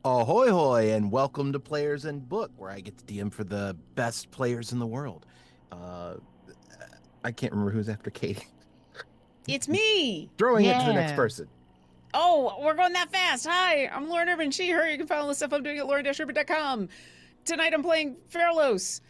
Ahoy hoy and welcome to Players and Book, where I get to DM for the best players in the world. Uh, I can't remember who's after Katie. It's me. Throwing it to the next Yeah. person. Oh, we're going that fast. Hi, I'm Lauren Urban, she, her. You can find all the stuff I'm doing at lauren-urban.com. Tonight I'm playing Fairlos.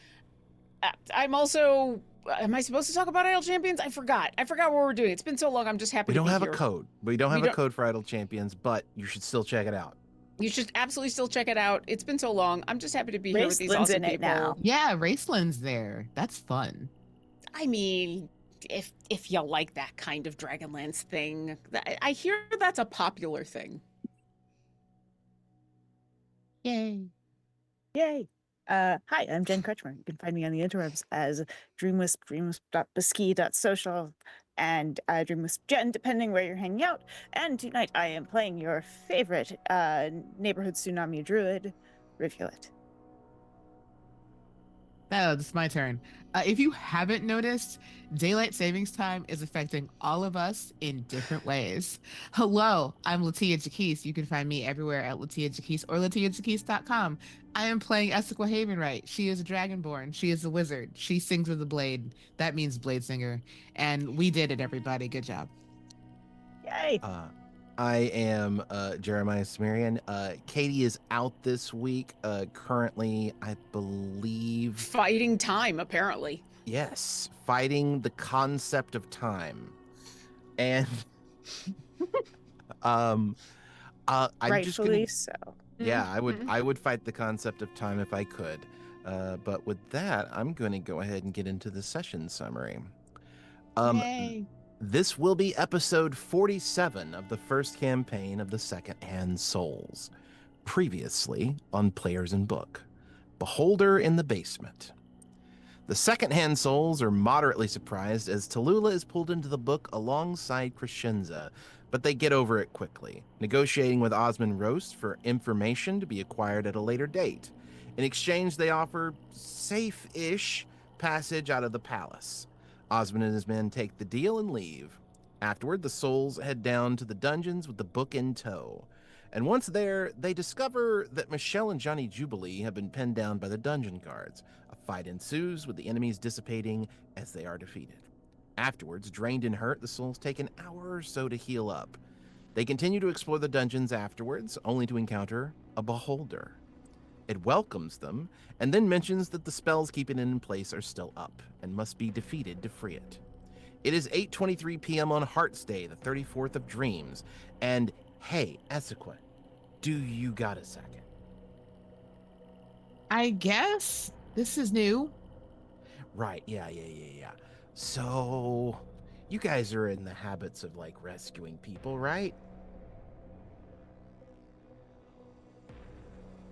I'm also. Am I supposed to talk about Idle Champions? I forgot what we're doing. It's been so long. I'm just happy We to don't be have a here. code. We don't We have a don't. code for Idle Champions, but you should still check it out. You should absolutely still check it out. It's been so long. I'm just happy to be here with these Raceland's awesome in it now. people. Yeah, Raceland's there. That's fun. I mean, if you like that kind of Dragonlance thing, I hear that's a popular thing. Yay. Yay. Hi, I'm Jen Kretschmer. You can find me on the interwebs as dreamwisp, dreamwisp.bisky.social, and dreamwisp Jen, depending where you're hanging out. And tonight I am playing your favorite neighborhood tsunami druid, Rivulet. Oh, it's my turn. If you haven't noticed, daylight savings time is affecting all of us in different ways. Hello, I'm Latia Jaquise. You can find me everywhere at Latia Jaquise or LatiaJaquise.com. I am playing Essequa Havenright. She is a dragonborn. She is a wizard. She sings with a blade. That means blade singer. And we did it, everybody. Good job. Yay. I am Jeremiah Smirian. Katie is out this week. Currently, I believe. Fighting time, apparently. Yes, fighting the concept of time. And I'm just Rightfully gonna. so. Yeah, Mhm. I would fight the concept of time if I could. But with that, I'm going to go ahead and get into the session summary. Um, Yay. this will be episode 47 of the first campaign of the Second Hand Souls. Previously on Players and Book, Beholder in the Basement. The Second Hand Souls are moderately surprised as Tallulah is pulled into the book alongside Crescenza, but they get over it quickly, negotiating with Osmond Roast for information to be acquired at a later date. In exchange, they offer safe-ish passage out of the palace. Osmond and his men take the deal and leave. Afterward, the Souls head down to the dungeons with the book in tow. And once there, they discover that Michelle and Johnny Jubilee have been pinned down by the dungeon guards. A fight ensues, with the enemies dissipating as they are defeated. Afterwards, drained and hurt, the Souls take an hour or so to heal up. They continue to explore the dungeons afterwards, only to encounter a beholder. It welcomes them, and then mentions that the spells keeping it in place are still up, and must be defeated to free it. It is 8:23 p.m. on Heart's Day, the 34th of Dreams, and hey, Essequa, do you got a second? I guess this is new. Right, yeah. So, you guys are in the habits of, like, rescuing people, right?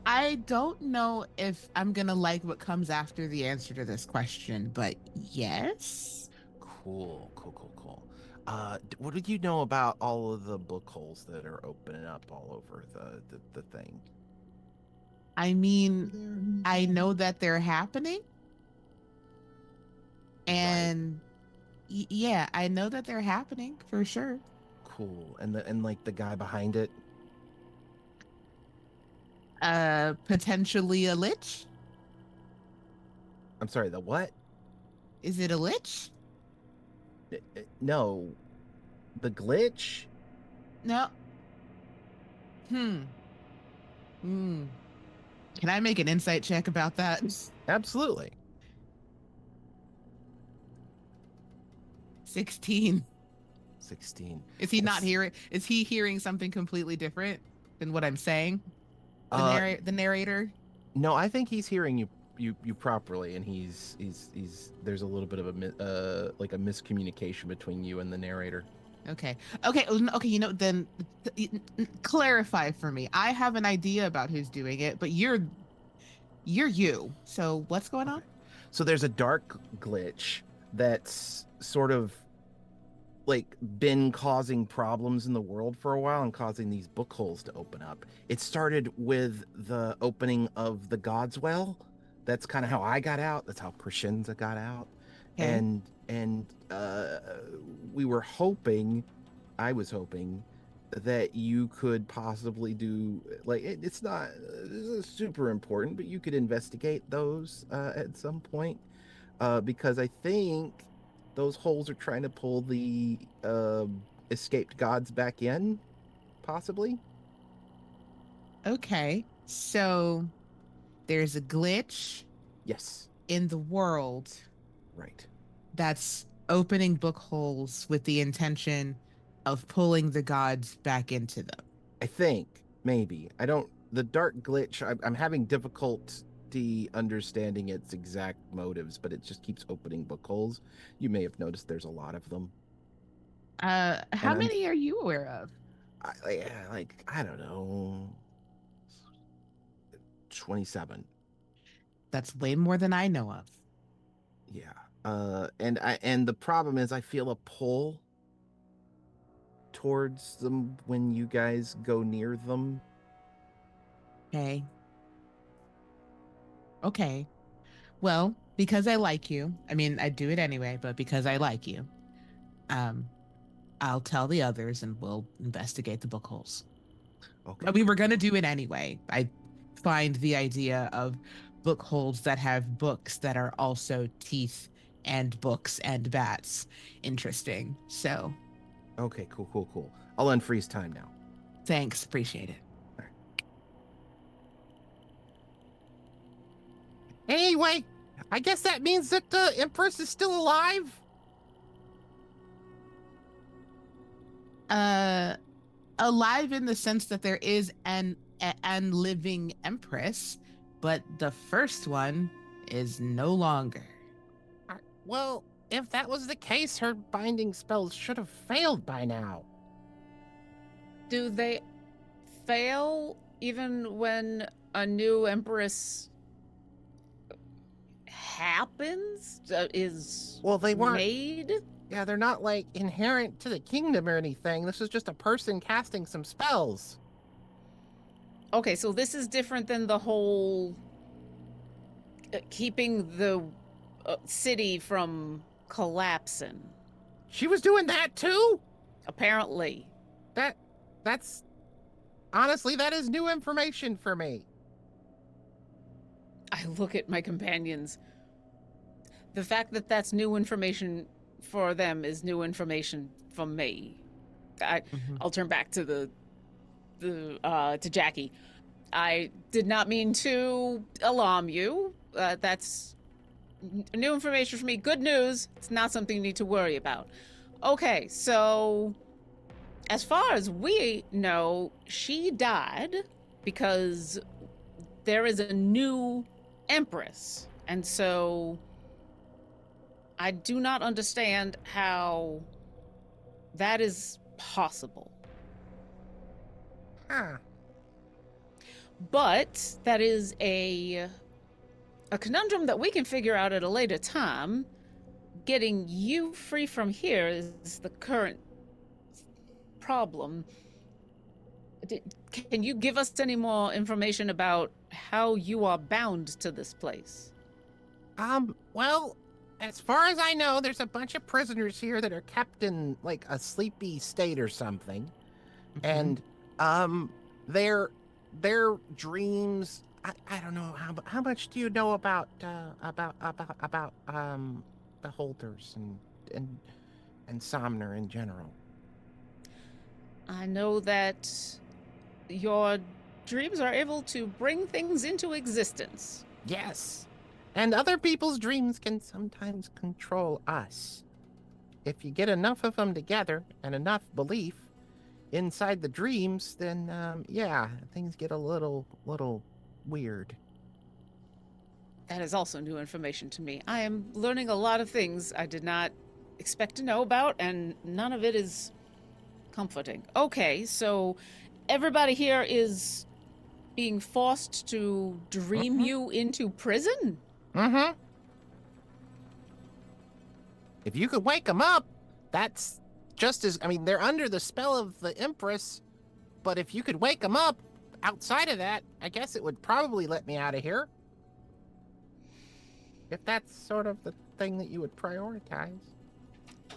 I don't know if I'm gonna like what comes after the answer to this question, but yes. Cool. What did you know about all of the book holes that are opening up all over the thing? I mean, I know that they're happening, Right. and yeah, I know that they're happening for sure. Cool. And like the guy behind it? Potentially a lich? I'm sorry, the what? Is it a lich? No. The glitch? No. Hmm. Hmm. Can I make an insight check about that? Absolutely. 16. 16. Is he not Yes. hearing? Is he hearing something completely different than what I'm saying? The narrator. No, I think he's hearing you properly, and he's there's a little bit of like a miscommunication between you and the narrator. Okay. Okay. Okay. Then clarify for me. I have an idea about who's doing it, but you're you. So what's going on? So there's a dark glitch that's sort of like been causing problems in the world for a while and causing these book holes to open up. It started with the opening of the God's Well. That's kind of how I got out. That's how Crescenza got out. Okay. And we were hoping, I was hoping that you could possibly do. Like, it's not super important, but you could investigate those at some point, because I think those holes are trying to pull the escaped gods back in, possibly. Okay, so there's a glitch Yes, in the world right. that's opening book holes with the intention of pulling the gods back into them. I think maybe. I don't. The dark glitch. I'm having difficulty understanding its exact motives, but it just keeps opening book holes. You may have noticed there's a lot of them, and How many are you aware of? like I don't know, 27. That's way more than I know of. Yeah. And the problem is I feel a pull towards them when you guys go near them. Okay. Okay. Well, because I like you, I mean, I do it anyway, but because I like you, um, I'll tell the others and we'll investigate the book holes. Okay. We were going to do it anyway. I find the idea of book holes that have books that are also teeth and books and bats interesting. So Okay, cool. I'll unfreeze time now. thanks. Appreciate it. All right. Anyway, I guess that means that the Empress is still alive. Uh, Alive in the sense that there is an living empress, but the first one is no longer. Well, if that was the case, her binding spells should have failed by now. Do they fail even when a new empress happens? Is Well, they weren't. made? Yeah, they're not like inherent to the kingdom or anything. This is just a person casting some spells. Okay, so this is different than the whole keeping the city from collapsing. She was doing that too? Apparently. That's honestly, that is new information for me. I look at my companions. The fact that that's new information for them is new information from me. I'll turn back to to Jackie. I did not mean to alarm you. That's new information for me. Good news. It's not something you need to worry about. Okay, so as far as we know, she died because there is a new empress. And so I do not understand how that is possible. Huh. But that is a conundrum that we can figure out at a later time. Getting you free from here is the current problem. Can you give us any more information about how you are bound to this place? Well, as far as I know, there's a bunch of prisoners here that are kept in like a sleepy state or something. And their dreams, I don't know how much do you know about beholders and Somner in general? I know that your dreams are able to bring things into existence. Yes. And other people's dreams can sometimes control us. If you get enough of them together and enough belief inside the dreams, then yeah, things get a little weird. That is also new information to me. I am learning a lot of things I did not expect to know about, and none of it is comforting. Okay, so everybody here is being forced to dream you into prison? Mm-hmm. If you could wake them up, that's just as, I mean, they're under the spell of the Empress, but if you could wake them up outside of that, I guess it would probably let me out of here. If that's sort of the thing that you would prioritize.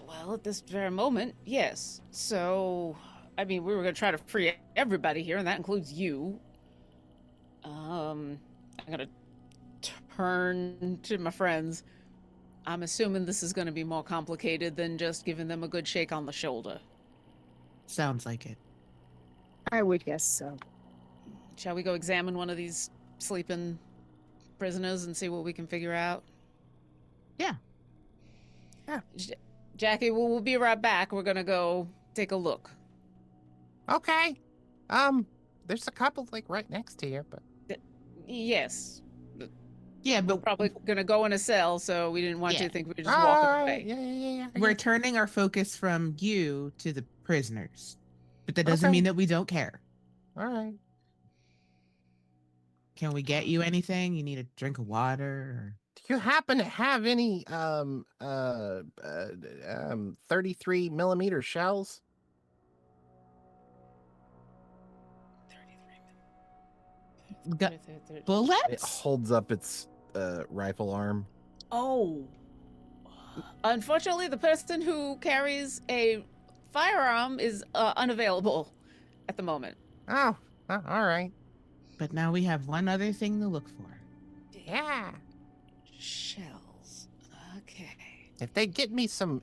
Well, at this very moment, yes. So, I mean, we were going to try to free everybody here, and that includes you. I'm going to turn to my friends. I'm assuming this is going to be more complicated than just giving them a good shake on the shoulder. Sounds like it. I would guess so. Shall we go examine one of these sleeping prisoners and see what we can figure out? Yeah. Jackie, we'll be right back. We're going to go take a look. Okay. There's a couple like right next to you, but Yes. Yeah, We're but probably going to go in a cell, so we didn't want you Yeah. to think we were just walking away. Yeah. we're turning our focus from you to the prisoners. But that doesn't Okay. mean that we don't care. All right. Can we get you anything? You need a drink of water? Or... Do you happen to have any 33 millimeter shells? 33 Got It bullets? holds up its rifle arm. Oh. Unfortunately, the person who carries a firearm is unavailable at the moment. Oh, all right. But now we have one other thing to look for. Yeah. Shells. Okay. If they get me some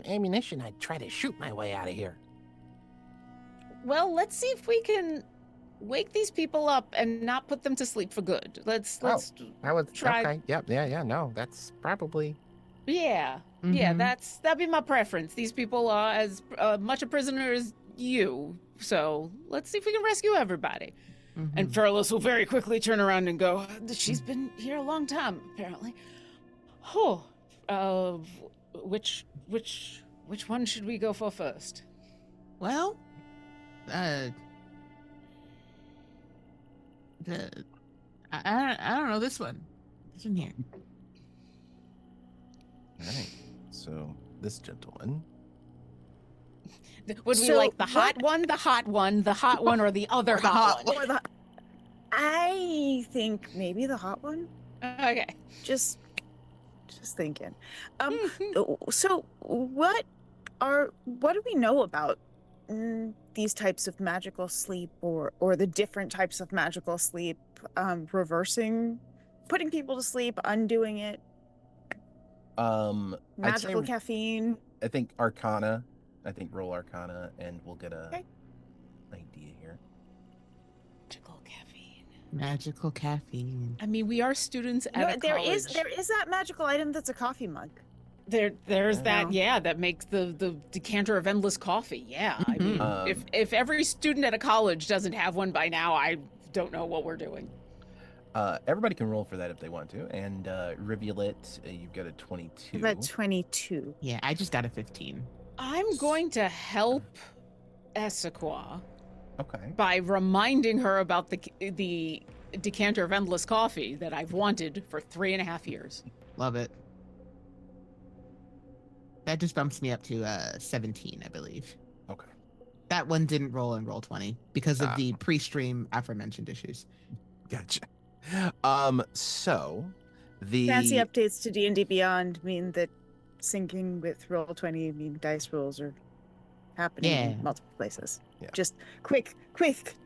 ammunition, I'd try to shoot my way out of here. Well, let's see if we can wake these people up and not put them to sleep for good. Let's I would try. Okay. Yep. Yeah. No, that's probably. Yeah. Mm-hmm. Yeah, that'd be my preference. These people are as much a prisoner as you. So, let's see if we can rescue everybody. Mm-hmm. And Furlos will very quickly turn around and go, she's been here a long time, apparently. Oh, which one should we go for first? Well, I don't know this one. This one here. All right. So this gentleman. Would we So like the what- hot one, the hot one, the hot one, or the other Or the hot hot one? Or the, I think maybe the hot one. Okay. Just thinking. So what do we know about these types of magical sleep, or the different types of magical sleep, reversing, putting people to sleep, undoing it, I'd say, magical caffeine? I think Arcana. I think roll Arcana, and we'll get a Okay. idea here. Magical caffeine. Magical caffeine. I mean, we are students at No, a there college. is that magical item that's a coffee mug. There's I that, know. yeah, that makes the decanter of endless coffee. Yeah, I mean, Mhm. if every student at a college doesn't have one by now, I don't know what we're doing. Everybody can roll for that if they want to. And Rivulet, you've got a 22. About 22. Yeah, I just got a 15. I'm going to help Essequa Okay. by reminding her about the decanter of endless coffee that I've wanted for 3.5 years. Love it. That just bumps me up to 17, I believe. Okay. That one didn't roll in roll 20 because of Ah. the pre-stream aforementioned issues. Gotcha. So the Fancy updates to D&D Beyond mean that syncing with Roll20 mean dice rolls are happening Yeah. in multiple places. Yeah. Just quick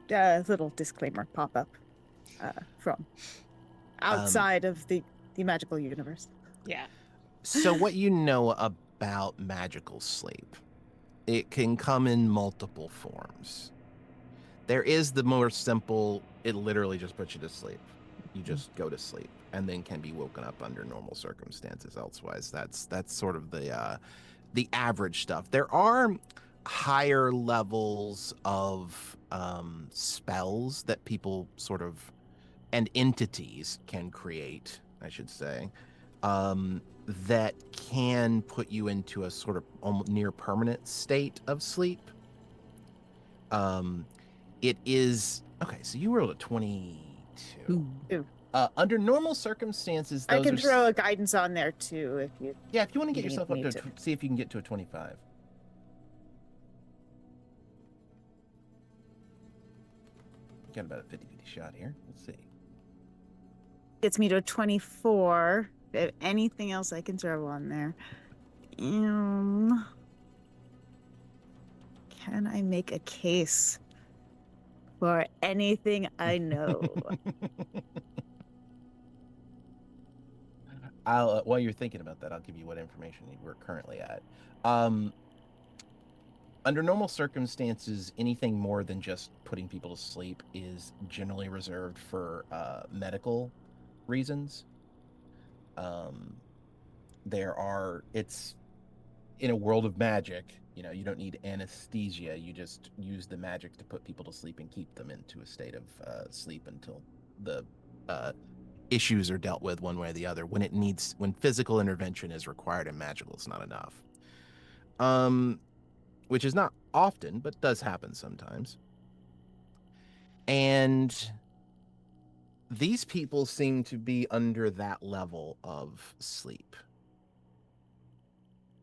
little disclaimer pop up from outside of the magical universe. Yeah. So what you know about magical sleep, it can come in multiple forms. There is the more simple, it literally just puts you to sleep. You just go to sleep and then can be woken up under normal circumstances elsewise. That's sort of the average stuff. There are higher levels of spells that people sort of, and entities can create, I should say, that can put you into a sort of almost near permanent state of sleep. It is okay. So you rolled a 22. Ooh. Under normal circumstances, I those can are throw a guidance on there too if you. yeah. If you want to get you yourself need up to, me see if you can get to a 25. Got about a 50-50 shot here. Let's see. Gets me to a 24. If anything else I can throw on there. Can I make a case for anything I know? While you're thinking about that, I'll give you what information we're currently at. Under normal circumstances, anything more than just putting people to sleep is generally reserved for medical reasons. It's in a world of magic, you don't need anesthesia. You just use the magic to put people to sleep and keep them into a state of sleep until the issues are dealt with one way or the other. When physical intervention is required and magical is not enough. Which is not often, but does happen sometimes. And these people seem to be under that level of sleep.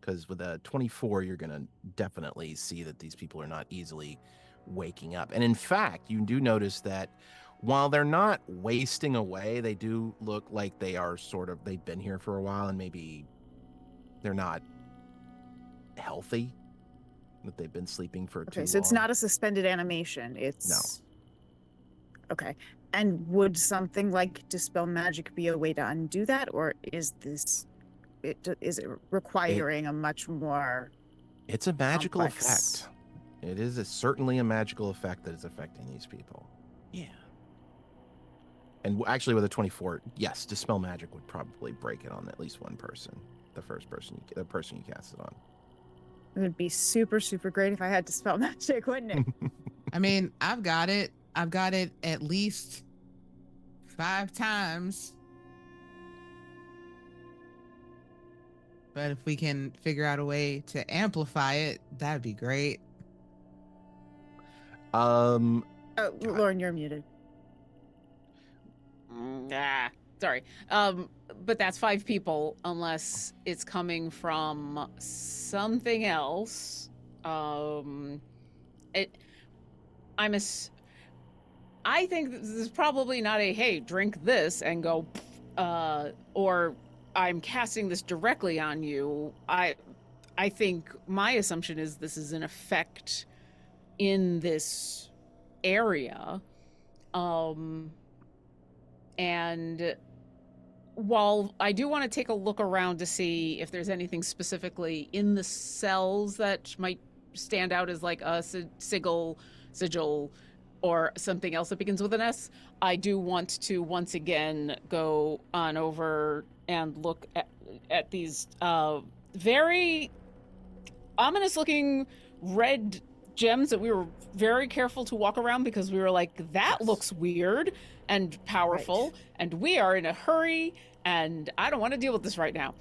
Because with a 24, you're going to definitely see that these people are not easily waking up. And in fact, you do notice that while they're not wasting away, they do look like they are they've been here for a while and maybe they're not healthy, that they've been sleeping for too long. Okay, so it's not a suspended animation. It's... No. Okay. And would something like Dispel Magic be a way to undo that? Or is it requiring a much more... It's a magical complex... effect. It is certainly a magical effect that is affecting these people. Yeah. And actually with a 24, yes, Dispel Magic would probably break it on at least one person. The person you cast it on. It would be super, super great if I had Dispel Magic, wouldn't it? I mean, I've got it at least 5 times. But if we can figure out a way to amplify it, that'd be great. Lauren, you're muted. Sorry. But that's 5 people unless it's coming from something else. I think this is probably not a, hey, drink this and go, or I'm casting this directly on you. I think my assumption is this is an effect in this area. And while I do want to take a look around to see if there's anything specifically in the cells that might stand out as like a sigil, or something else that begins with an S, I do want to once again go on over and look at these very ominous looking red gems that we were very careful to walk around because we were like, that looks weird and powerful, right, and we are in a hurry and I don't want to deal with this right now.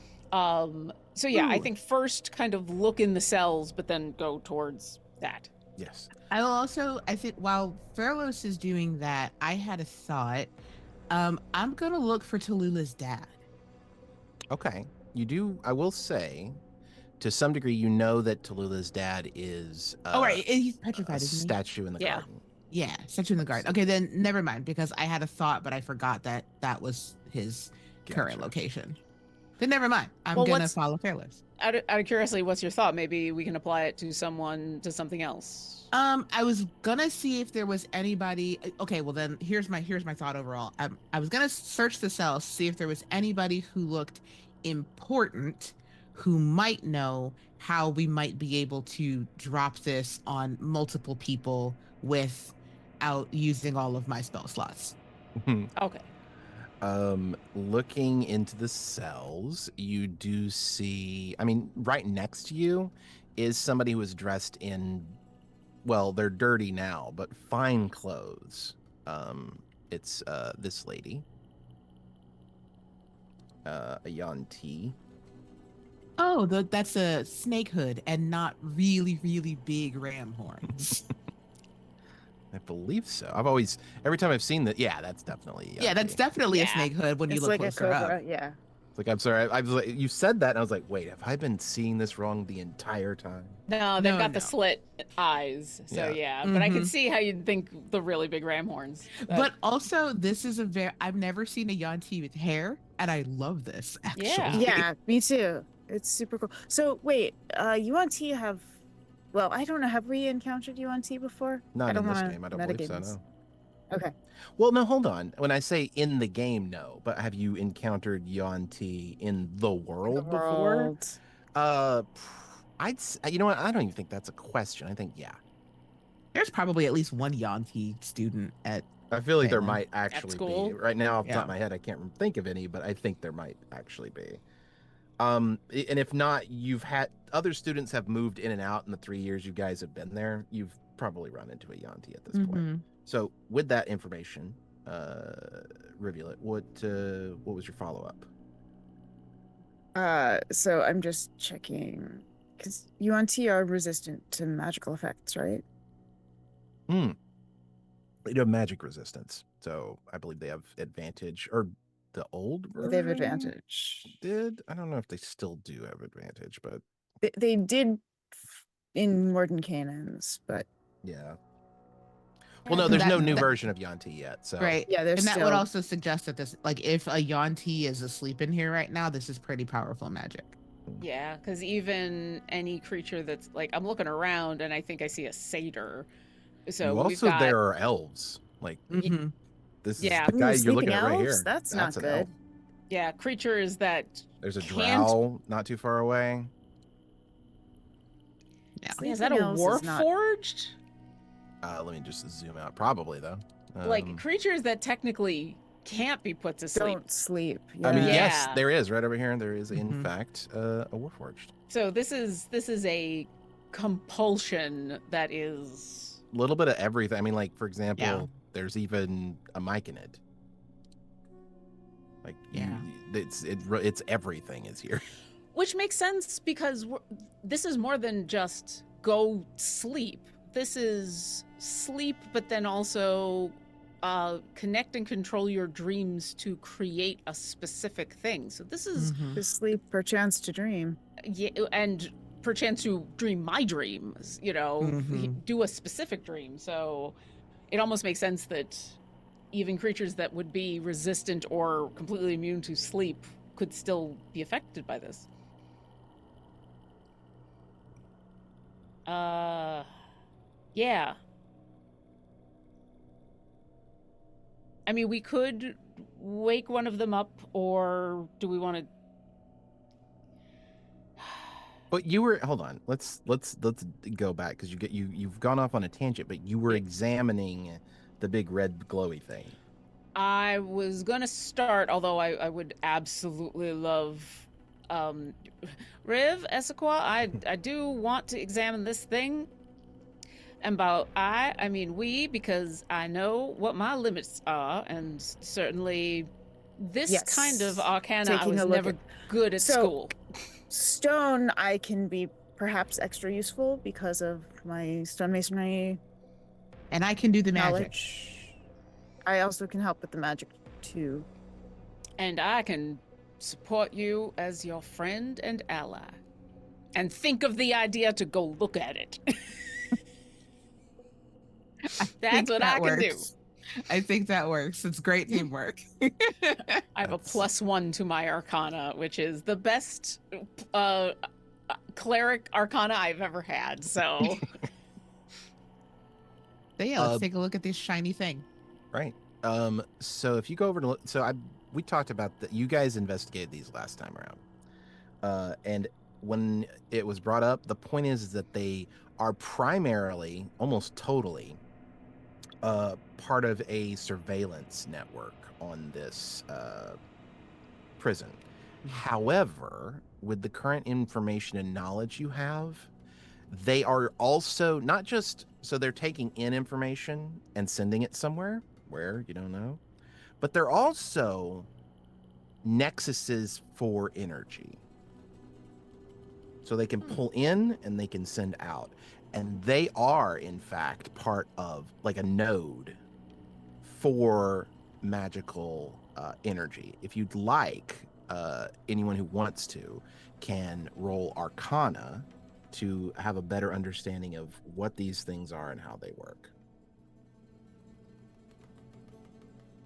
So yeah, I think first kind of look in the cells, but then go towards that. Yes. I think while Ferlos is doing that, I had a thought. I'm going to look for Tallulah's dad. Okay. You do, I will say, to some degree, you know that Tallulah's dad is right, he's petrified, a statue in the garden. Yeah, statue in the garden. Okay, then never mind, because I had a thought, but I forgot that was his current location. Then never mind. I'm going to follow Ferlos. Out of curiosity, what's your thought? Maybe we can apply it to something else. I was gonna see if there was anybody. Okay, well then here's my thought overall. I was gonna search the cells, see if there was anybody who looked important, who might know how we might be able to drop this on multiple people without using all of my spell slots. Okay. Looking into the cells, you do see, I mean, right next to you is somebody who is dressed in, well, they're dirty now, but fine clothes. It's this lady, a Yanti. Oh, that's a snake hood and not really, really big ram horns. I believe so. Every time I've seen that, that's definitely. That's definitely a snake hood when you look like closer up. Yeah. It's like, I'm sorry. I was like, you said that, and I was like, wait, have I been seeing this wrong the entire time? No, they've got the slit eyes. So but I can see how you'd think the really big ram horns. But also, this is I've never seen a Yanti with hair, and I love this, actually. Yeah, me too. It's super cool. So wait, Yuan-Ti have Well, I don't know. Have we encountered UNT before? I Not don't in this want game, I don't believe so, metagames. no. Okay. Well, no, hold on. When I say in the game, no. But have you encountered Yuan-Ti in the In the world before? world. Uh, you know what? I don't even think that's a question. I think, yeah. There's probably at least one Yanti student at I feel like there Phelan. might actually be. school? Right now, off the top Yeah. of my head, I can't think of any, but I think there might actually be. And if not, you've had other students have moved in and out in the 3 years you guys have been there. You've probably run into a Yanti at this point. Mhm. So, with that information, Rivulet, what was your follow up? So I'm just checking because UNT are resistant to magical effects, right? They do have magic resistance, so I believe they have advantage. Or the old version They have advantage. did. I don't know if they still do have advantage, but They did in Morden Canaans, but yeah. Well, no, So there's no that- new that- version of Yanti yet. So Right. yeah, there's And that still would also suggest that this, like, if a Yanti is asleep in here right now, this is pretty powerful magic. Yeah, because even any creature that's like, I'm looking around and I think I see a satyr. So you we've also got, there are elves. Like Mm-hmm. this is Yeah. the guy you're sleeping looking at right elves? here. That's not an good. elf. yeah, creatures that There's a can't- drow not too far away. Yeah. is that a Sleeping elves is not- warforged? Let me just zoom out. Probably though. Like creatures that technically can't be put to sleep. Don't sleep. I mean, yeah. yes, Yeah. there is right over here. There is in Mhm. fact a warforged. So this is a compulsion that is A little bit of everything. I mean, like for example, Yeah. there's even a myconid. Like Yeah. it's everything is here. which makes sense because this is more than just go sleep. This is sleep, but then also connect and control your dreams to create a specific thing. So this is Mhm. To sleep, perchance to dream. yeah, and perchance to dream my dreams. Mhm. Do a specific dream. So it almost makes sense that even creatures that would be resistant or completely immune to sleep could still be affected by this. Yeah. I mean, we could wake one of them up, or do we want to? But you were hold on. Let's go back because you've gone off on a tangent. But you were Yeah. examining the big red glowy thing. I was gonna start, although I would absolutely love, Riv Essequa. I do want to examine this thing. And I mean we, because I know what my limits are, and certainly this Yes. kind of arcana I Taking was a look never at- good at So- school. Stone, I can be perhaps extra useful because of my stonemasonry And I can do the magic. knowledge. I also can help with the magic too. And I can support you as your friend and ally. And think of the idea to go look at it. That's think what that I can do. works. I think that works. It's great teamwork. I have a That's- +1 to my arcana, which is the best cleric arcana I've ever had. So So yeah, let's Uh, take a look at this shiny thing. Right. So if you go over to look, we talked about that. You guys investigated these last time around, and when it was brought up, the point is that they are primarily, almost totally, part of a surveillance network on this prison. However, with the current information and knowledge you have, they are also not just so they're taking in information and sending it somewhere where you don't know, but they're also nexuses for energy. So they can pull in and they can send out. And they are, in fact, part of like a node for magical energy. If you'd like, anyone who wants to can roll Arcana to have a better understanding of what these things are and how they work.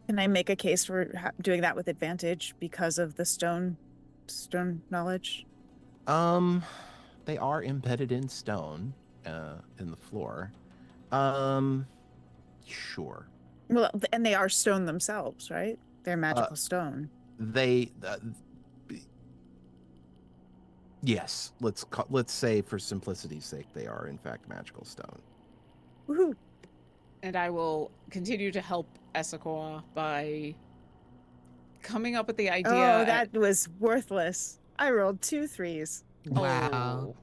Can I make a case for doing that with advantage because of the stone knowledge? They are embedded in stone. in the floor. Sure. Well, and they are stone themselves, right? They're magical stone. They yes, let's say for simplicity's sake they are in fact magical stone. Woohoo! And I will continue to help Esaqua by coming up with the idea. Oh, that was worthless. I rolled 2 3s. Wow. Oh.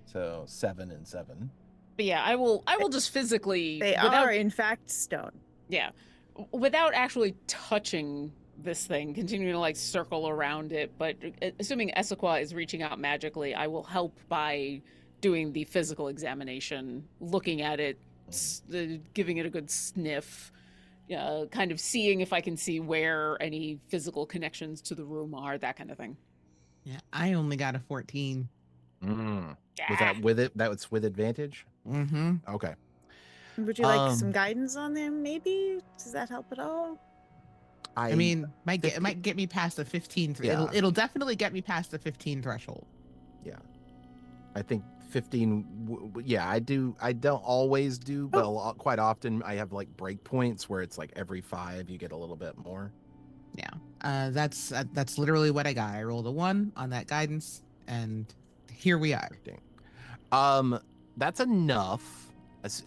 So 7 and 7. But yeah, I will just physically They are in fact stone. Yeah. Without actually touching this thing, continuing to like circle around it, but assuming Esaqua is reaching out magically, I will help by doing the physical examination, looking at it, giving it a good sniff, kind of seeing if I can see where any physical connections to the room are, that kind of thing. Yeah, I only got a 14. Was that with it? That was with advantage? Mm-hmm. Okay. Would you like some guidance on them, maybe? Does that help at all? I mean, it might get me past the 15. Yeah. It'll definitely get me past the 15 threshold. Yeah. I think 15. Yeah, I do. I don't always do, but quite often I have like break points where it's like every 5 you get a little bit more. Yeah. That's literally what I got. I rolled a 1 on that guidance, and here we are. That's enough.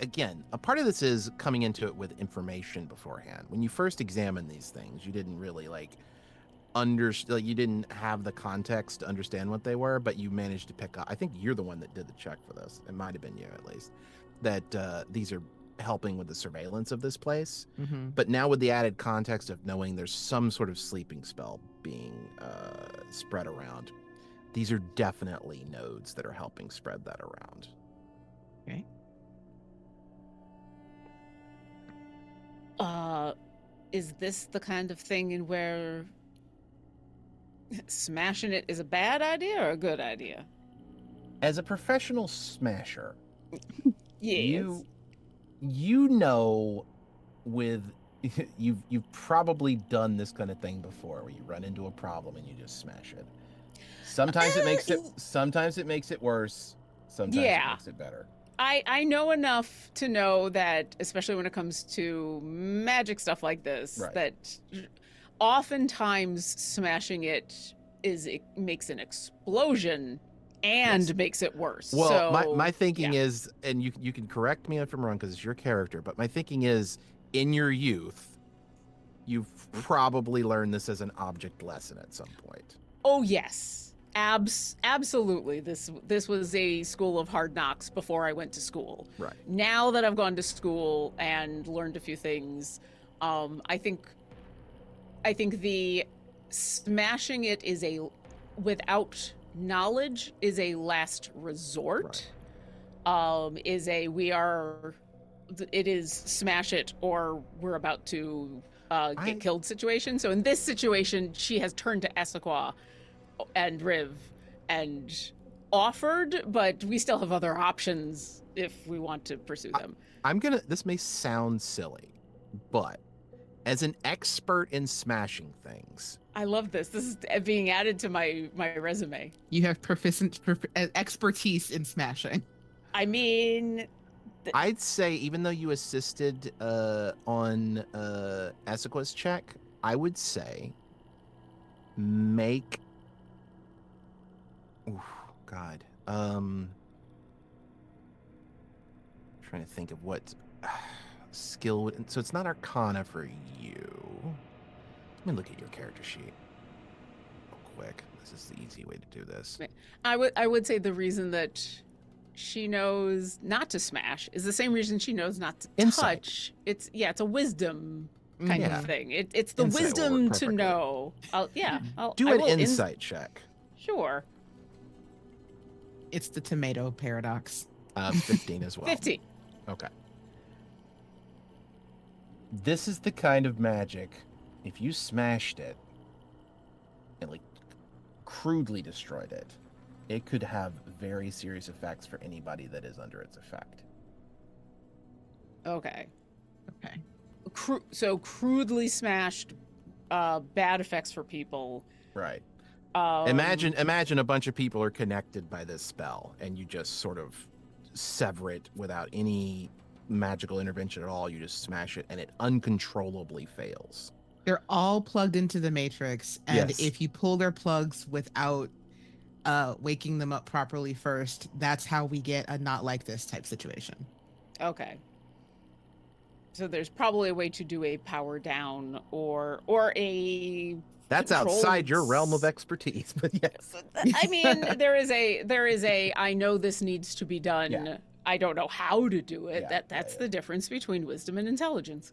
Again, a part of this is coming into it with information beforehand. When you first examine these things, you didn't really like you didn't have the context to understand what they were, but you managed to pick up. I think you're the one that did the check for this. It might have been you, at least, that these are helping with the surveillance of this place. But now with the added context of knowing there's some sort of sleeping spell being spread around, these are definitely nodes that are helping spread that around. Okay. Is this the kind of thing in where smashing it is a bad idea or a good idea? As a professional smasher, yes. you know, with you've probably done this kind of thing before, where you run into a problem and you just smash it. Sometimes it makes it worse. Sometimes it makes it better. I know enough to know that, especially when it comes to magic stuff like this, that oftentimes smashing it makes an explosion and makes it worse. Well, so, my thinking is, and you can correct me if I'm wrong because it's your character, but my thinking is, in your youth, you've probably learned this as an object lesson at some point. Oh yes. Absolutely. This was a school of hard knocks before I went to school. Right. Now that I've gone to school and learned a few things, I think the smashing it is without knowledge is a last resort. It is smash it or we're about to get killed situation. So in this situation, she has turned to Esaqua and Riv and offered, but we still have other options if we want to pursue them. This may sound silly, but as an expert in smashing things, I love this. This is being added to my resume. You have expertise in smashing. I mean, I'd say even though you assisted on Esaqua's check, I would say make. Oh God. Trying to think of what skill would. So it's not Arcana for you. Let me look at your character sheet real quick. This is the easy way to do this. I would say the reason that she knows not to smash is the same reason she knows not to touch. It's a wisdom kind of thing. It's the Insight wisdom to know. I'll do an insight check. Sure. It's the tomato paradox. 15 as well. 15. Okay. This is the kind of magic, if you smashed it and like crudely destroyed it, it could have very serious effects for anybody that is under its effect. Okay. So crudely smashed, bad effects for people. Right. Imagine a bunch of people are connected by this spell, and you just sort of sever it without any magical intervention at all. You just smash it, and it uncontrollably fails. They're all plugged into the matrix, and Yes. if you pull their plugs without waking them up properly first, that's how we get a not like this type situation. Okay. So there's probably a way to do a power down or a That's controlled outside your realm of expertise, but yes. I mean, there is a I know this needs to be done. Yeah. I don't know how to do it. Yeah, That's yeah. the difference between wisdom and intelligence.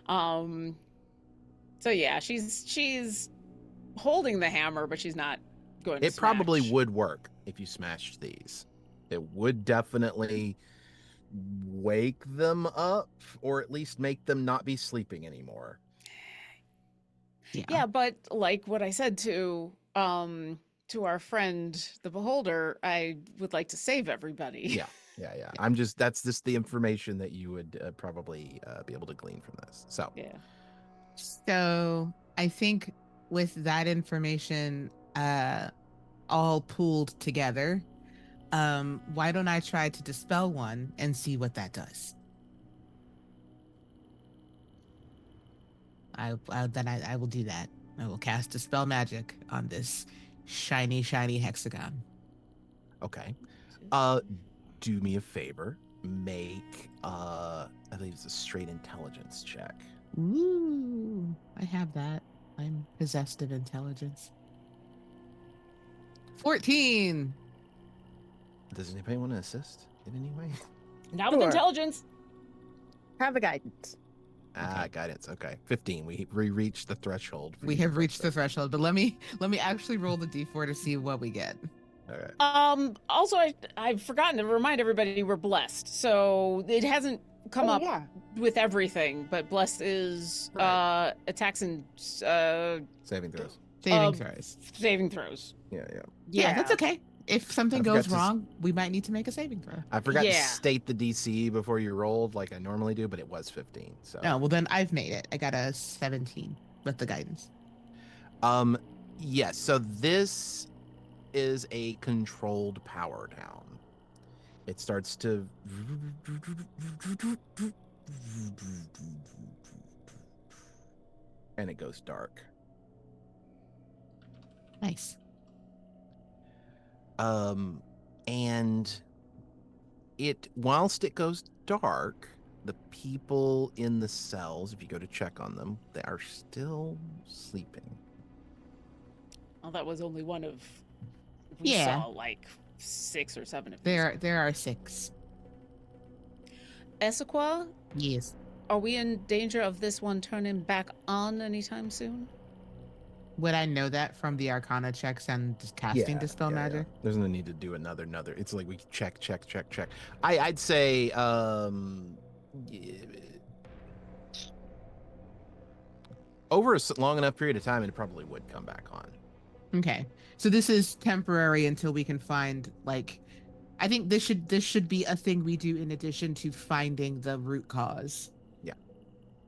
So yeah, she's holding the hammer, but she's not going to It probably smash. would work if you smashed these. It would definitely wake them up, or at least make them not be sleeping anymore. Yeah, but like what I said to our friend the beholder, I would like to save everybody. Yeah. That's just the information that you would probably be able to glean from this. So Yeah. So I think with that information all pooled together, why don't I try to dispel one and see what that does? I will do that. I will cast Dispel Magic on this shiny hexagon. okay. Do me a favor. Make I believe it's a straight intelligence check. Ooh, I have that. I'm possessed of intelligence. 14. Does anybody want to assist in any way? Not with Sure. intelligence. Have a guidance. Guidance. Okay. 15. We reached the threshold. We have reached the threshold, but let me actually roll the d4 to see what we get. All right. Also, I've forgotten to remind everybody we're blessed, so it hasn't come up Yeah. with everything. But blessed is Right. attacks and Saving throws. Saving throws. saving throws. Yeah. Yeah, that's okay. If something I goes forgot to wrong, we might need to make a saving throw. I forgot to Yeah. state the DC before you rolled like I normally do, but it was 15. So Oh, well then I've made it. I got a 17 with the guidance. yes, so this is a controlled power down. It starts to and it goes dark. Nice. And it whilst it goes dark, the people in the cells, if you go to check on them, they are still sleeping. Well, that was only one of. We Yeah. saw like 6 or 7 of these. There are 6. Essequa, Yes. are we in danger of this one turning back on anytime soon? Would I know that from the Arcana checks and just casting Dispel Magic? There's no need to do another. It's like we check. I'd say over a long enough period of time, it probably would come back on. Okay. So this is temporary until we can find, like, I think this should be a thing we do in addition to finding the root cause. Yeah.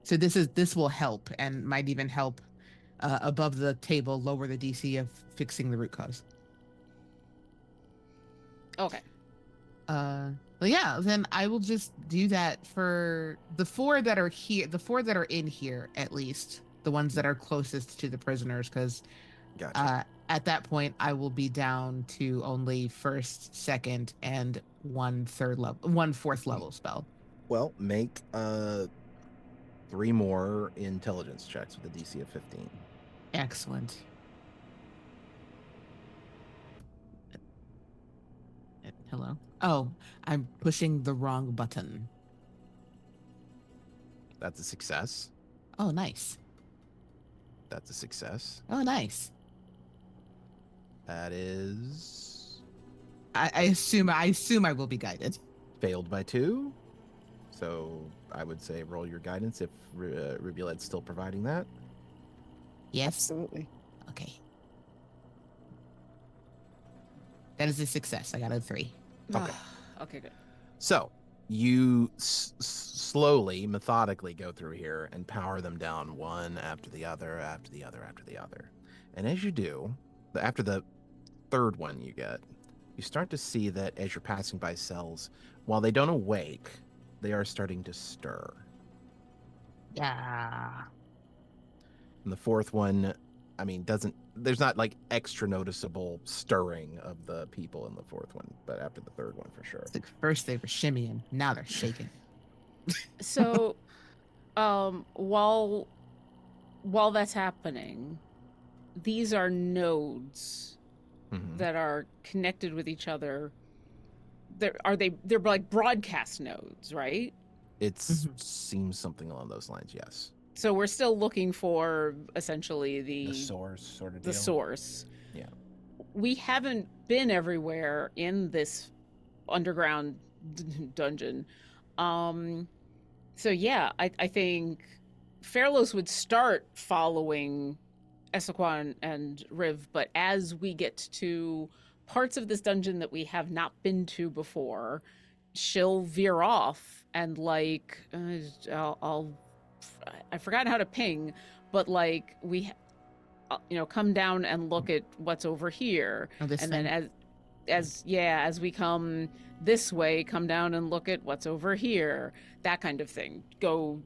So this will help and might even help above the table lower the DC of fixing the root cause. Okay. Well, yeah, then I will just do that for the 4 that are here, the 4 that are in here, at least the ones that are closest to the prisoners, because Gotcha. at that point I will be down to only 1st, 2nd, and 1 4th level spell. Well, make 3 more intelligence checks with a DC of 15. Excellent. Hello. Oh, I'm pushing the wrong button. That's a success. Oh, nice. That's a success. Oh, nice. That is I assume I will be guided. failed by 2. So I would say roll your guidance if Rubulet's still providing that. Yes. Absolutely. Okay. That is a success. I got a 3. Okay. Okay, good. So you slowly, methodically go through here and power them down one after the other, after the other, after the other. And as you do, after the 3rd one you get, you start to see that as you're passing by cells, while they don't awake, they are starting to stir. Yeah. And the fourth one, I mean, there's not like extra noticeable stirring of the people in the fourth one, but after the third one for sure. It's like first they were shimmying, now they're shaking. So, while that's happening, these are nodes Mhm. that are connected with each other. They're like broadcast nodes, right? It Mhm. seems something along those lines, yes. So we're still looking for essentially The the source sort of the deal. source. Yeah. We haven't been everywhere in this underground dungeon. So yeah, I think Fairlos would start following Essequan and Riv, but as we get to parts of this dungeon that we have not been to before, she'll veer off and like I've forgotten how to ping, but like come down and look at what's over here, Oh, this and thing. then as we come this way, come down and look at what's over here, that kind of thing. Go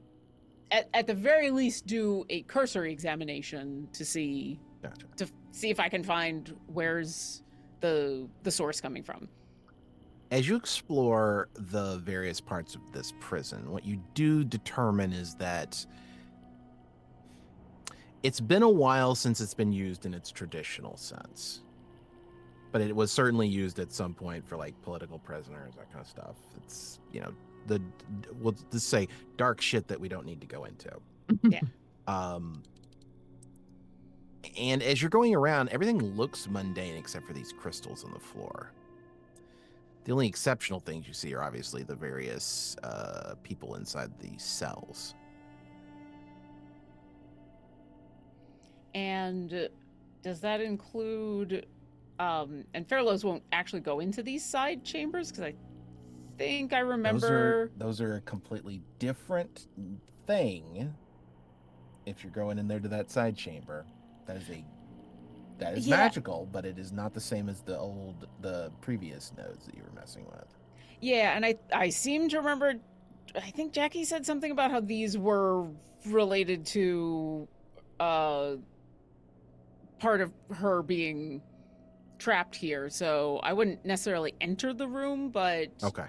at the very least do a cursory examination to see Gotcha. if I can find where's the source coming from. As you explore the various parts of this prison, what you do determine is that it's been a while since it's been used in its traditional sense. But it was certainly used at some point for like political prisoners, that kind of stuff. It's, we'll just say dark shit that we don't need to go into. Yeah. And as you're going around, everything looks mundane except for these crystals on the floor. The only exceptional things you see are obviously the various people inside the cells. And does that include and Fairlos won't actually go into these side chambers because I think I remember those are a completely different thing. If you're going in there to that side chamber, that is magical, but it is not the same as the previous nodes that you were messing with. Yeah, and I seem to remember, I think Jackie said something about how these were related to part of her being trapped here, so I wouldn't necessarily enter the room, but Okay.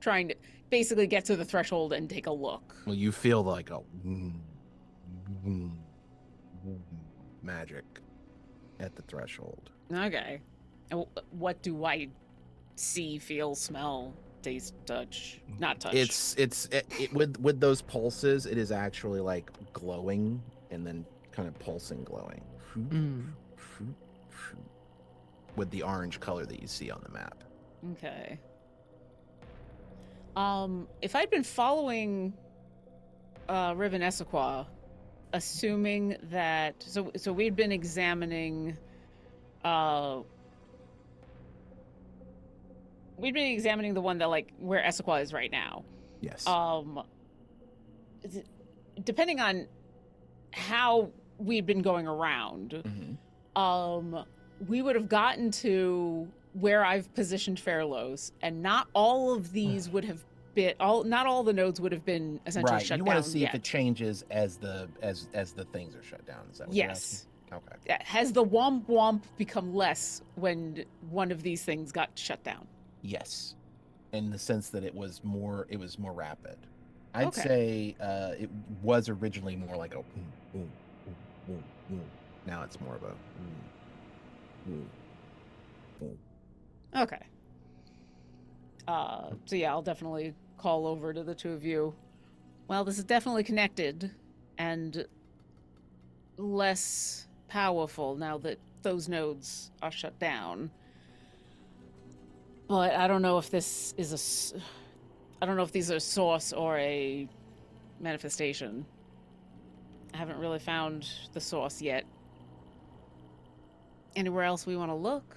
trying to basically get to the threshold and take a look. Well, you feel like magic at the threshold. Okay. What do I see, feel, smell, taste, touch? Not touch. It's with those pulses, it is actually like glowing and then kind of pulsing, glowing. With the orange color that you see on the map. Okay. If I'd been following Riv and Essequa, assuming that so we'd been examining the one that like where Essequa is right now. Yes. Depending on how we'd been going around, we would have gotten to where I've positioned Fairlos, and not all of these would have been not all the nodes would have been essentially shut down. You want to see if it changes as the things are shut down. Is that what you're asking? Okay. Has the womp womp become less when one of these things got shut down? Yes, in the sense that it was more rapid. I'd say it was originally more like a boom, boom, boom. Now it's more of a boom, boom. Okay. So yeah, I'll definitely call over to the two of you. Well, this is definitely connected and less powerful now that those nodes are shut down. But I don't know if this is I don't know if these are a source or a manifestation. I haven't really found the source yet. Anywhere else we want to look?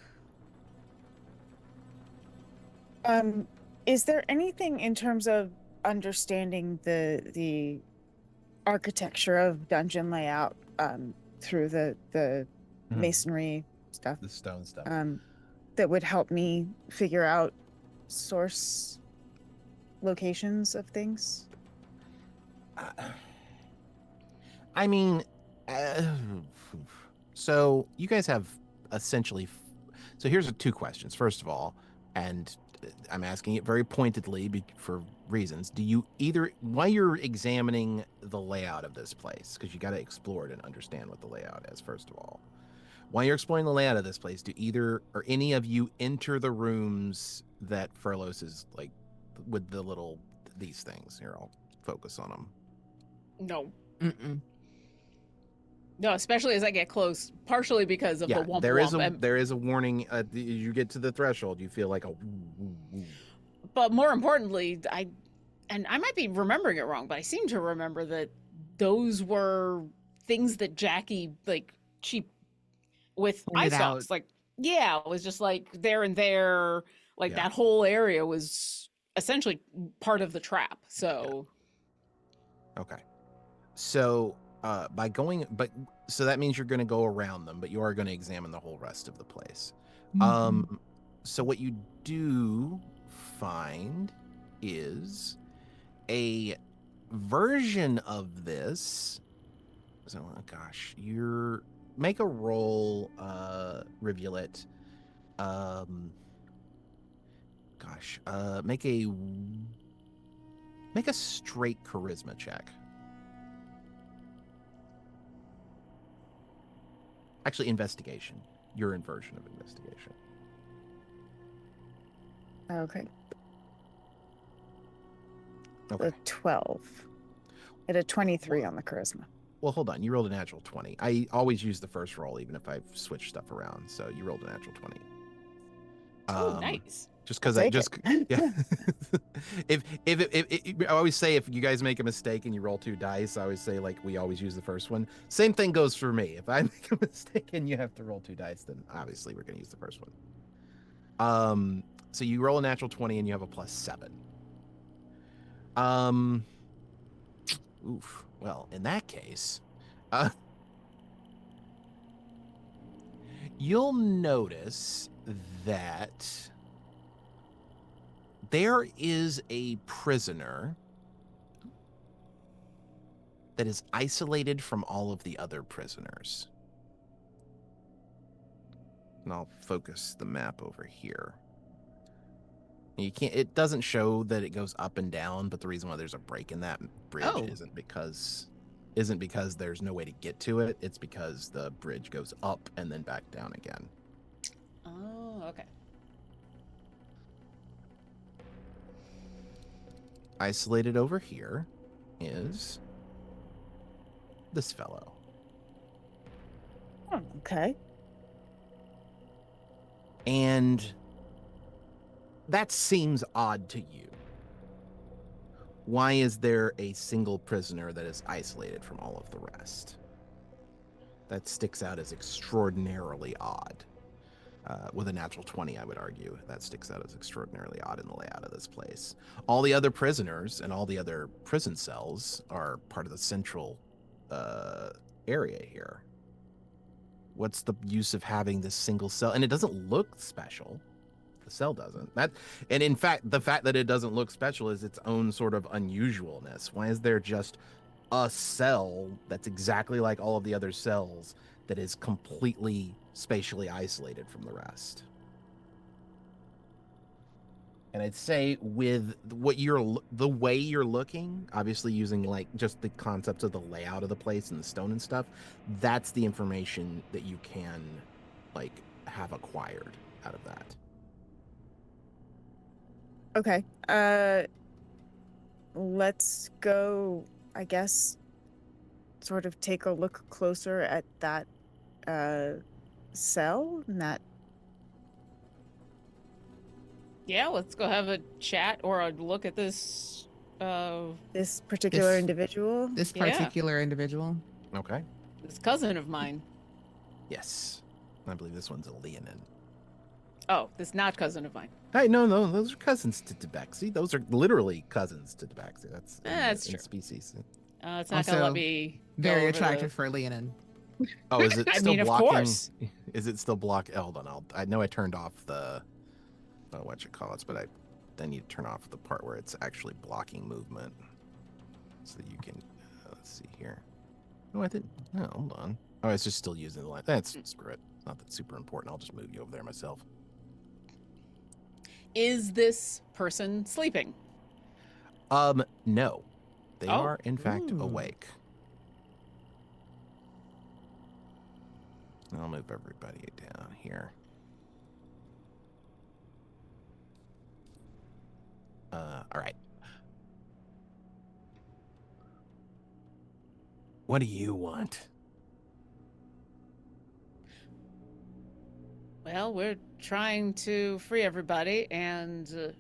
Is there anything in terms of understanding the architecture of dungeon layout through the masonry stuff, the stone stuff, that would help me figure out source locations of things? I mean, uh, so you guys have essentially. So here's two questions. First of all, and I'm asking it very pointedly for reasons. Do you either, while you're examining the layout of this place, because you got to explore it and understand what the layout is, first of all, while you're exploring the layout of this place, do either or any of you enter the rooms that Furlos is like with the little these things? Here, I'll focus on them. No. Mm-mm. No, especially as I get close, partially because of the wump there is wump. there is a warning. You get to the threshold, you feel like a. But more importantly, I might be remembering it wrong, but I seem to remember that those were things that Jackie she with Pointed ice stalks. out. Like, yeah, it was just like there and there. Like Yeah. that whole area was essentially part of the trap. So. Okay. So so that means you're going to go around them, but you are going to examine the whole rest of the place. Mhm. So what you do find is a version of this. So, gosh, make a roll, Rivulet. Make a straight charisma check. Actually, investigation. Your inversion of investigation. Okay. Okay. A 12. At a 23 on the charisma. Well, hold on. You rolled a natural 20. I always use the first roll, even if I've switched stuff around. So you rolled a natural 20. Oh, nice. Just because yeah. if I always say, if you guys make a mistake and you roll 2 dice, I always say, like, we always use the first one. Same thing goes for me. If I make a mistake and you have to roll 2 dice, then obviously we're going to use the first one. So you roll a natural 20 and you have a +7. Oof. Well, in that case, you'll notice that there is a prisoner that is isolated from all of the other prisoners. And I'll focus the map over here. It doesn't show that it goes up and down, but the reason why there's a break in that bridge isn't because there's no way to get to it. It's because the bridge goes up and then back down again. Oh, okay. Isolated over here is this fellow. Oh, okay. And that seems odd to you. Why is there a single prisoner that is isolated from all of the rest? That sticks out as extraordinarily odd. With a natural 20, I would argue, that sticks out as extraordinarily odd in the layout of this place. All the other prisoners and all the other prison cells are part of the central area here. What's the use of having this single cell? And it doesn't look special. The cell doesn't. And in fact, the fact that it doesn't look special is its own sort of unusualness. Why is there just a cell that's exactly like all of the other cells that is completely spatially isolated from the rest? And I'd say with the way you're looking, obviously using like just the concepts of the layout of the place and the stone and stuff, that's the information that you can like have acquired out of that. Okay. Let's go, I guess, sort of take a look closer at that cell and that. Yeah, let's go have a chat or a look at this. This particular This- individual. This Yeah. particular individual. Okay. This cousin of mine. Yes. I believe this one's a Leonin. Oh, this not cousin of mine. Hey, no, those are cousins to Tabaxi. Those are literally cousins to Tabaxi. That's That's in true. species. It's not gonna Also, let me. go Very over attractive for a Leonin. Oh, is it I still mean, of blocking? course. Is it still block? Hold on. I know I turned off the what you call it, but I need to turn off the part where it's actually blocking movement, so that you can. Let's see here. Oh, I didn't. No, hold on. Oh, it's just still using the line. That's screw it. Not that super important. I'll just move you over there myself. Is this person sleeping? No, they Oh. are in fact Ooh. awake. I'll move everybody down here. All right. What do you want? Well, we're trying to free everybody, and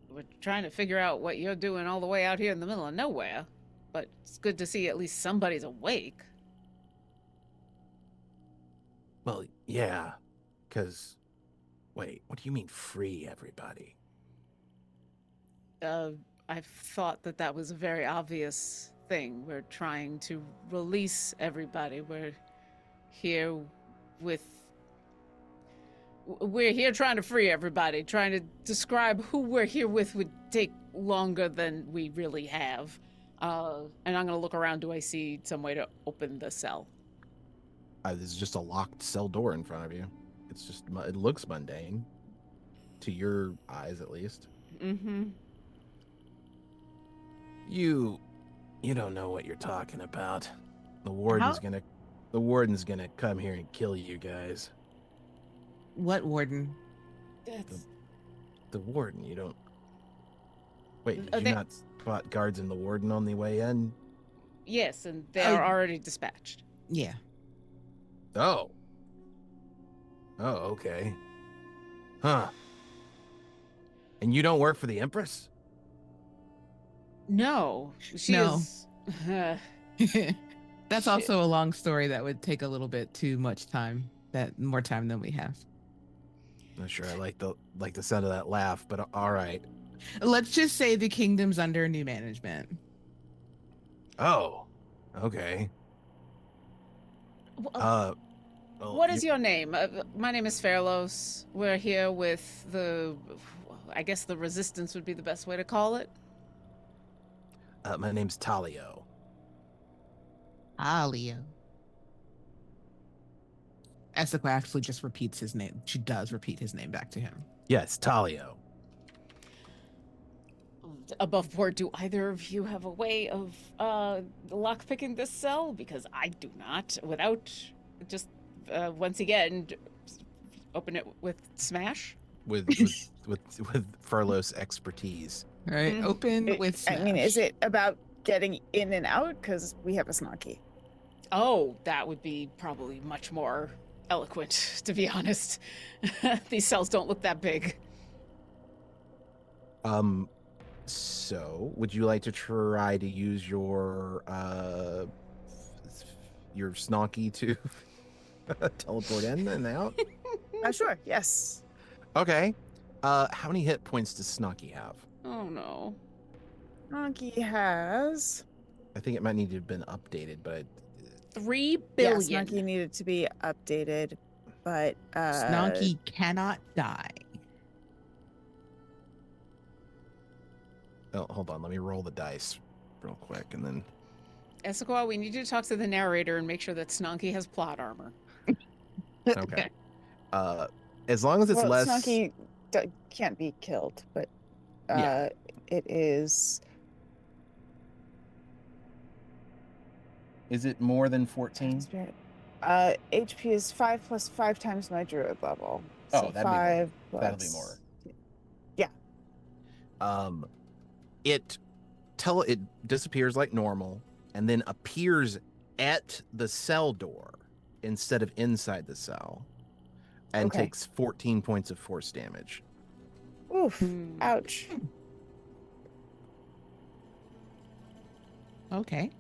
we're trying to figure out what you're doing all the way out here in the middle of nowhere. But it's good to see at least somebody's awake. Well, yeah, because wait, what do you mean free everybody? I thought that that was a very obvious thing. We're trying to release everybody. We're here with. We're here trying to free everybody. Trying to describe who we're here with would take longer than we really have. And I'm gonna look around. Do I see some way to open the cell? There's just a locked cell door in front of you. It's just it looks mundane, to your eyes at least. Mm-hmm. You don't know what you're talking about. The warden's gonna come here and kill you guys. What warden? That's The warden, you don't. Wait, Are did they- you not spot guards in the warden on the way in? yes, and they Oh. are already dispatched. Yeah. Oh. Oh, okay. Huh. And you don't work for the Empress? No, she No. is. That's Shit. also a long story that would take a little bit too much time. That more time than we have. Not sure I like the sound of that laugh, but all right. Let's just say the kingdom's under new management. Oh. Okay. Well, What is your name? My name is Fairlos. We're here with I guess the resistance would be the best way to call it. my name's Talio. Leo. Essequa actually just repeats his name. She does repeat his name back to him. Yes, Talio. Above board, do either of you have a way of lockpicking this cell? Because I do not. Without just once again, open it with smash. With Furlough's expertise. All right, Mm. open with. I mean, is smash. it about getting in and out? Because we have a snarky. Oh, that would be probably much more eloquent, to be honest. These cells don't look that big. So would you like to try to use your snonky to teleport in and out? Sure. Yes. Okay. How many hit points does Snonky have? Oh no. Snarky has. I think it might need to have been updated, but 3 Yeah, billion. Snarky needed to be updated, but Snonky cannot die. oh, hold on. Let me roll the dice real quick, and then Essequa, we need you to talk to the narrator and make sure that Snonky has plot armor. okay. As long as it's well, less. Snarky can't be killed, but Yeah. it is. Is it more than 14? Spirit. HP is 5 plus 5 times my druid level. Oh, So that'd be more. 5 plus. That'll be more. Yeah. It disappears like normal, and then appears at the cell door instead of inside the cell, and Okay. takes 14 points of force damage. Oof. Hmm. Ouch. Okay.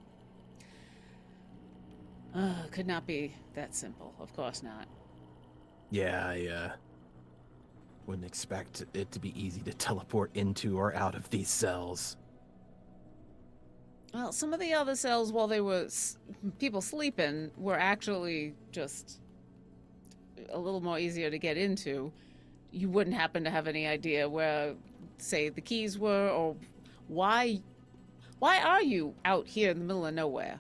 Could not be that simple. Of course not. Yeah, I wouldn't expect it to be easy to teleport into or out of these cells. Well, some of the other cells, while they were people sleeping, were actually just a little more easier to get into. You wouldn't happen to have any idea where, say, the keys were, or why are you out here in the middle of nowhere?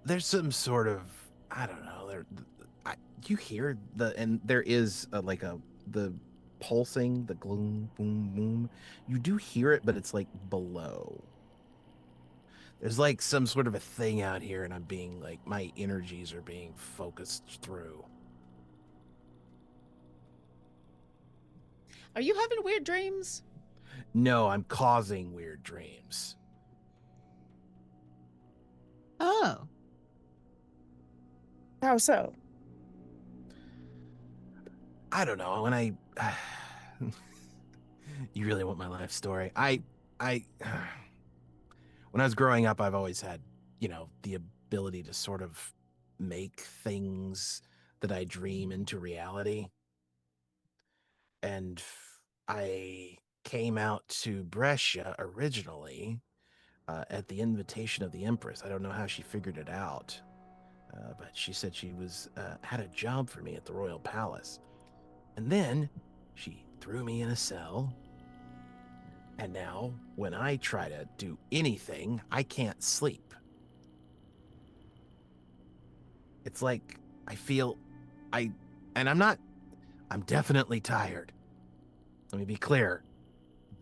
There's some sort of, I don't know. You hear and there is the pulsing, the gloom, boom, boom. You do hear it, but it's like below. There's like some sort of a thing out here, and I'm being like, my energies are being focused through. Are you having weird dreams? No, I'm causing weird dreams. Oh. How so? I don't know. When you really want my life story? I when I was growing up, I've always had, the ability to sort of make things that I dream into reality. And I came out to Brescia originally at the invitation of the Empress. I don't know how she figured it out, but she said she had a job for me at the Royal Palace. And then she threw me in a cell. And now, when I try to do anything, I can't sleep. It's like I feel and I'm definitely tired. Let me be clear.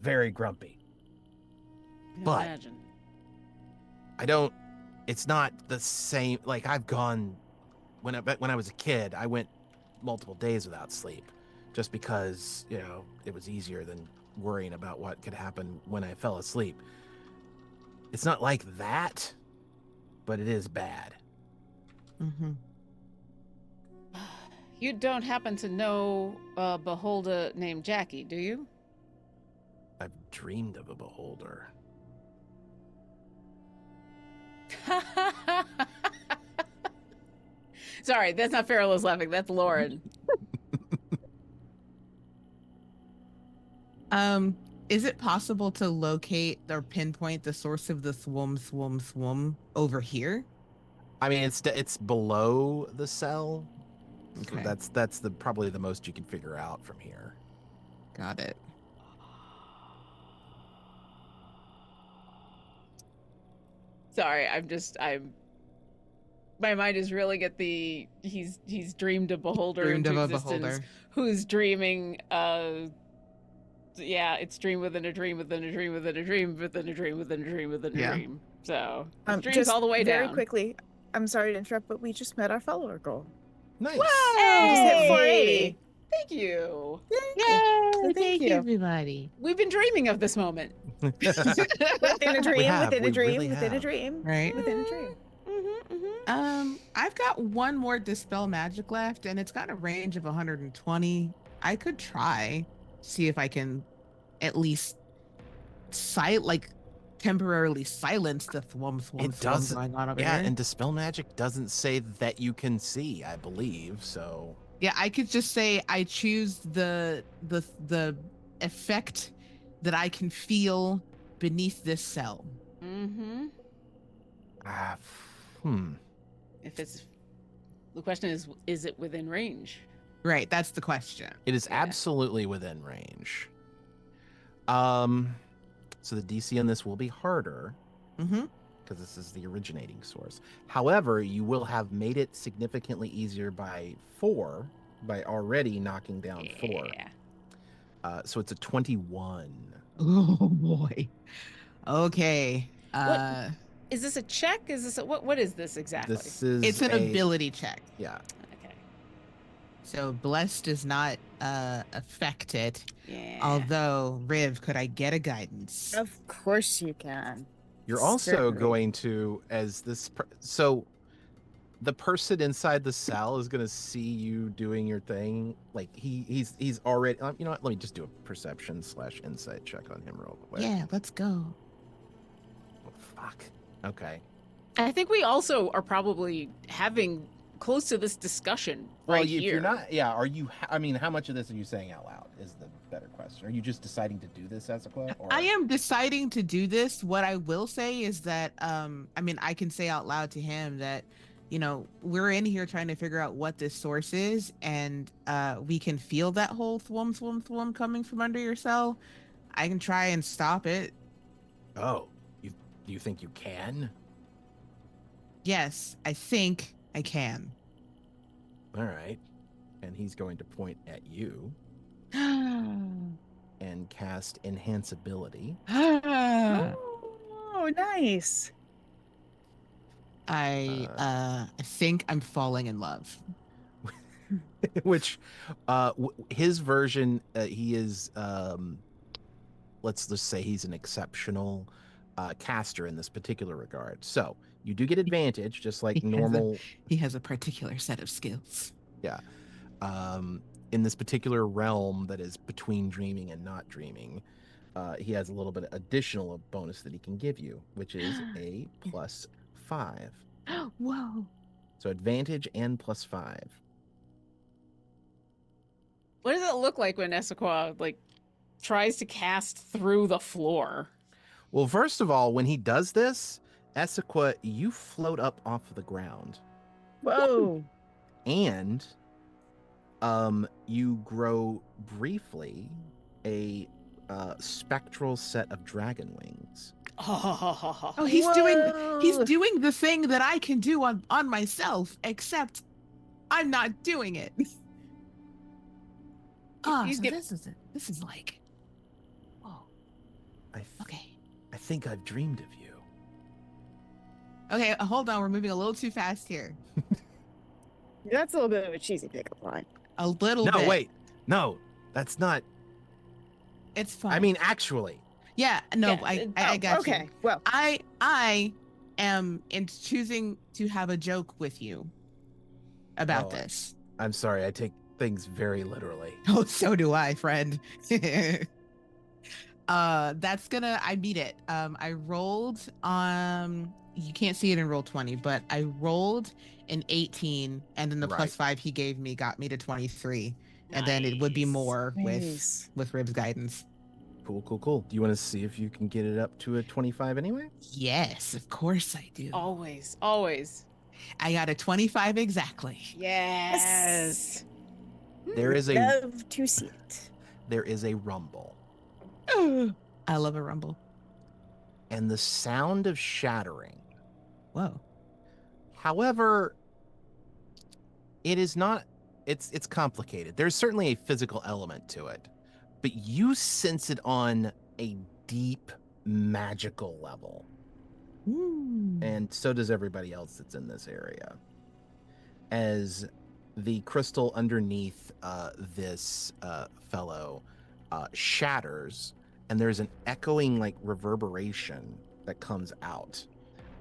Very grumpy. I can But- imagine. It's not the same. Like, I've gone, when I was a kid, I went multiple days without sleep just because, it was easier than worrying about what could happen when I fell asleep. It's not like that, but it is bad. Mm-hmm. You don't happen to know a beholder named Jackie, do you? I've dreamed of a beholder. Sorry, that's not Farrell's laughing. That's Lauren. Is it possible to locate or pinpoint the source of the swum over here? I mean, it's below the cell. Okay. So that's probably the most you can figure out from here. Got it. Sorry, my mind is reeling at he's dreamed a beholder Dreamed into of a existence beholder. who's dreaming it's dream within a dream within a dream within a dream within a dream within a dream within a Yeah. dream. So it's dreams Just all the way very down. quickly, I'm sorry to interrupt, but we just met our follower goal. Nice. We just hit 480. Thank you. Yay! So thank you. everybody. We've been dreaming of this moment. Within a dream, have. within We a dream, really within a have. dream, Right. within a dream. I've got one more dispel magic left, and it's got a range of 120. I could try, see if I can at least temporarily silence the thwum It doesn't. going on over Yeah, here. and dispel magic doesn't say that you can see, I believe. So Yeah, I could just say I choose the effect that I can feel beneath this cell. Mm-hmm. ah, If it's the question is it within range? Right, that's the question. It is Yeah. absolutely within range. So the DC on this will be harder Mm-hmm. because this is the originating source. However, you will have made it significantly easier by already knocking down 4. Yeah. So it's a 21. Oh boy. Okay. Is this a check? Is this what is this exactly? This is It's an ability check. Yeah. Okay. So bless does not affect it. Yeah. Although, Riv, could I get a guidance? Of course you can. You're also Certainly. going to, so the person inside the cell is going to see you doing your thing. Like he's already, you know what? Let me just do a perception/insight check on him real quick. Yeah, let's go. Oh, fuck. Okay. I think we also are probably having close to this discussion Well, right if here. you're not, yeah, are you? I mean, how much of this are you saying out loud? Is the better question. Are you just deciding to do this, Ezequiel? Or I am deciding to do this. What I will say is that, I mean, I can say out loud to him that, we're in here trying to figure out what this source is, and we can feel that whole thwum thwum thwum coming from under your cell. I can try and stop it. oh, do you think you can? Yes, I think I can. All right, and he's going to point at you and cast Enhance Ability. Oh, nice. I think I'm falling in love. Which his version, he is let's just say he's an exceptional caster in this particular regard. So you do get advantage, just like normal. He has a particular set of skills. Yeah. In this particular realm that is between dreaming and not dreaming, he has a little bit additional bonus that he can give you, which is a +5. Whoa. So advantage and +5. What does it look like when Esequa like tries to cast through the floor? Well, first of all, when he does this, Esequa, you float up off the ground. Whoa. And you grow briefly a spectral set of dragon wings. Oh, he's doing the thing that I can do on myself, except I'm not doing it. This is like, whoa. Okay. I think I've dreamed of you. Okay, hold on. We're moving a little too fast here. That's a little bit of a cheesy pickup line. A little bit. No, wait. No, that's not. It's fine. I mean, actually. Yeah, no, Yeah, I got you. Okay, well. I am choosing to have a joke with you about Oh, this. I'm sorry. I take things very literally. Oh, so do I, friend. I beat it. I rolled you can't see it in roll 20, but I rolled an 18, and then the Right. +5 he gave me got me to 23. And then it would be more Nice. with Rib's guidance. Cool. Do you want to see if you can get it up to a 25 anyway? Yes, of course I do. Always. I got a 25 exactly. Yes. There is a Love to see it. there is a rumble, I love a rumble. and the sound of shattering. Whoa. However, it is not. It's complicated. There's certainly a physical element to it, but you sense it on a deep magical level, and so does everybody else that's in this area. As the crystal underneath this fellow shatters, and there's an echoing like reverberation that comes out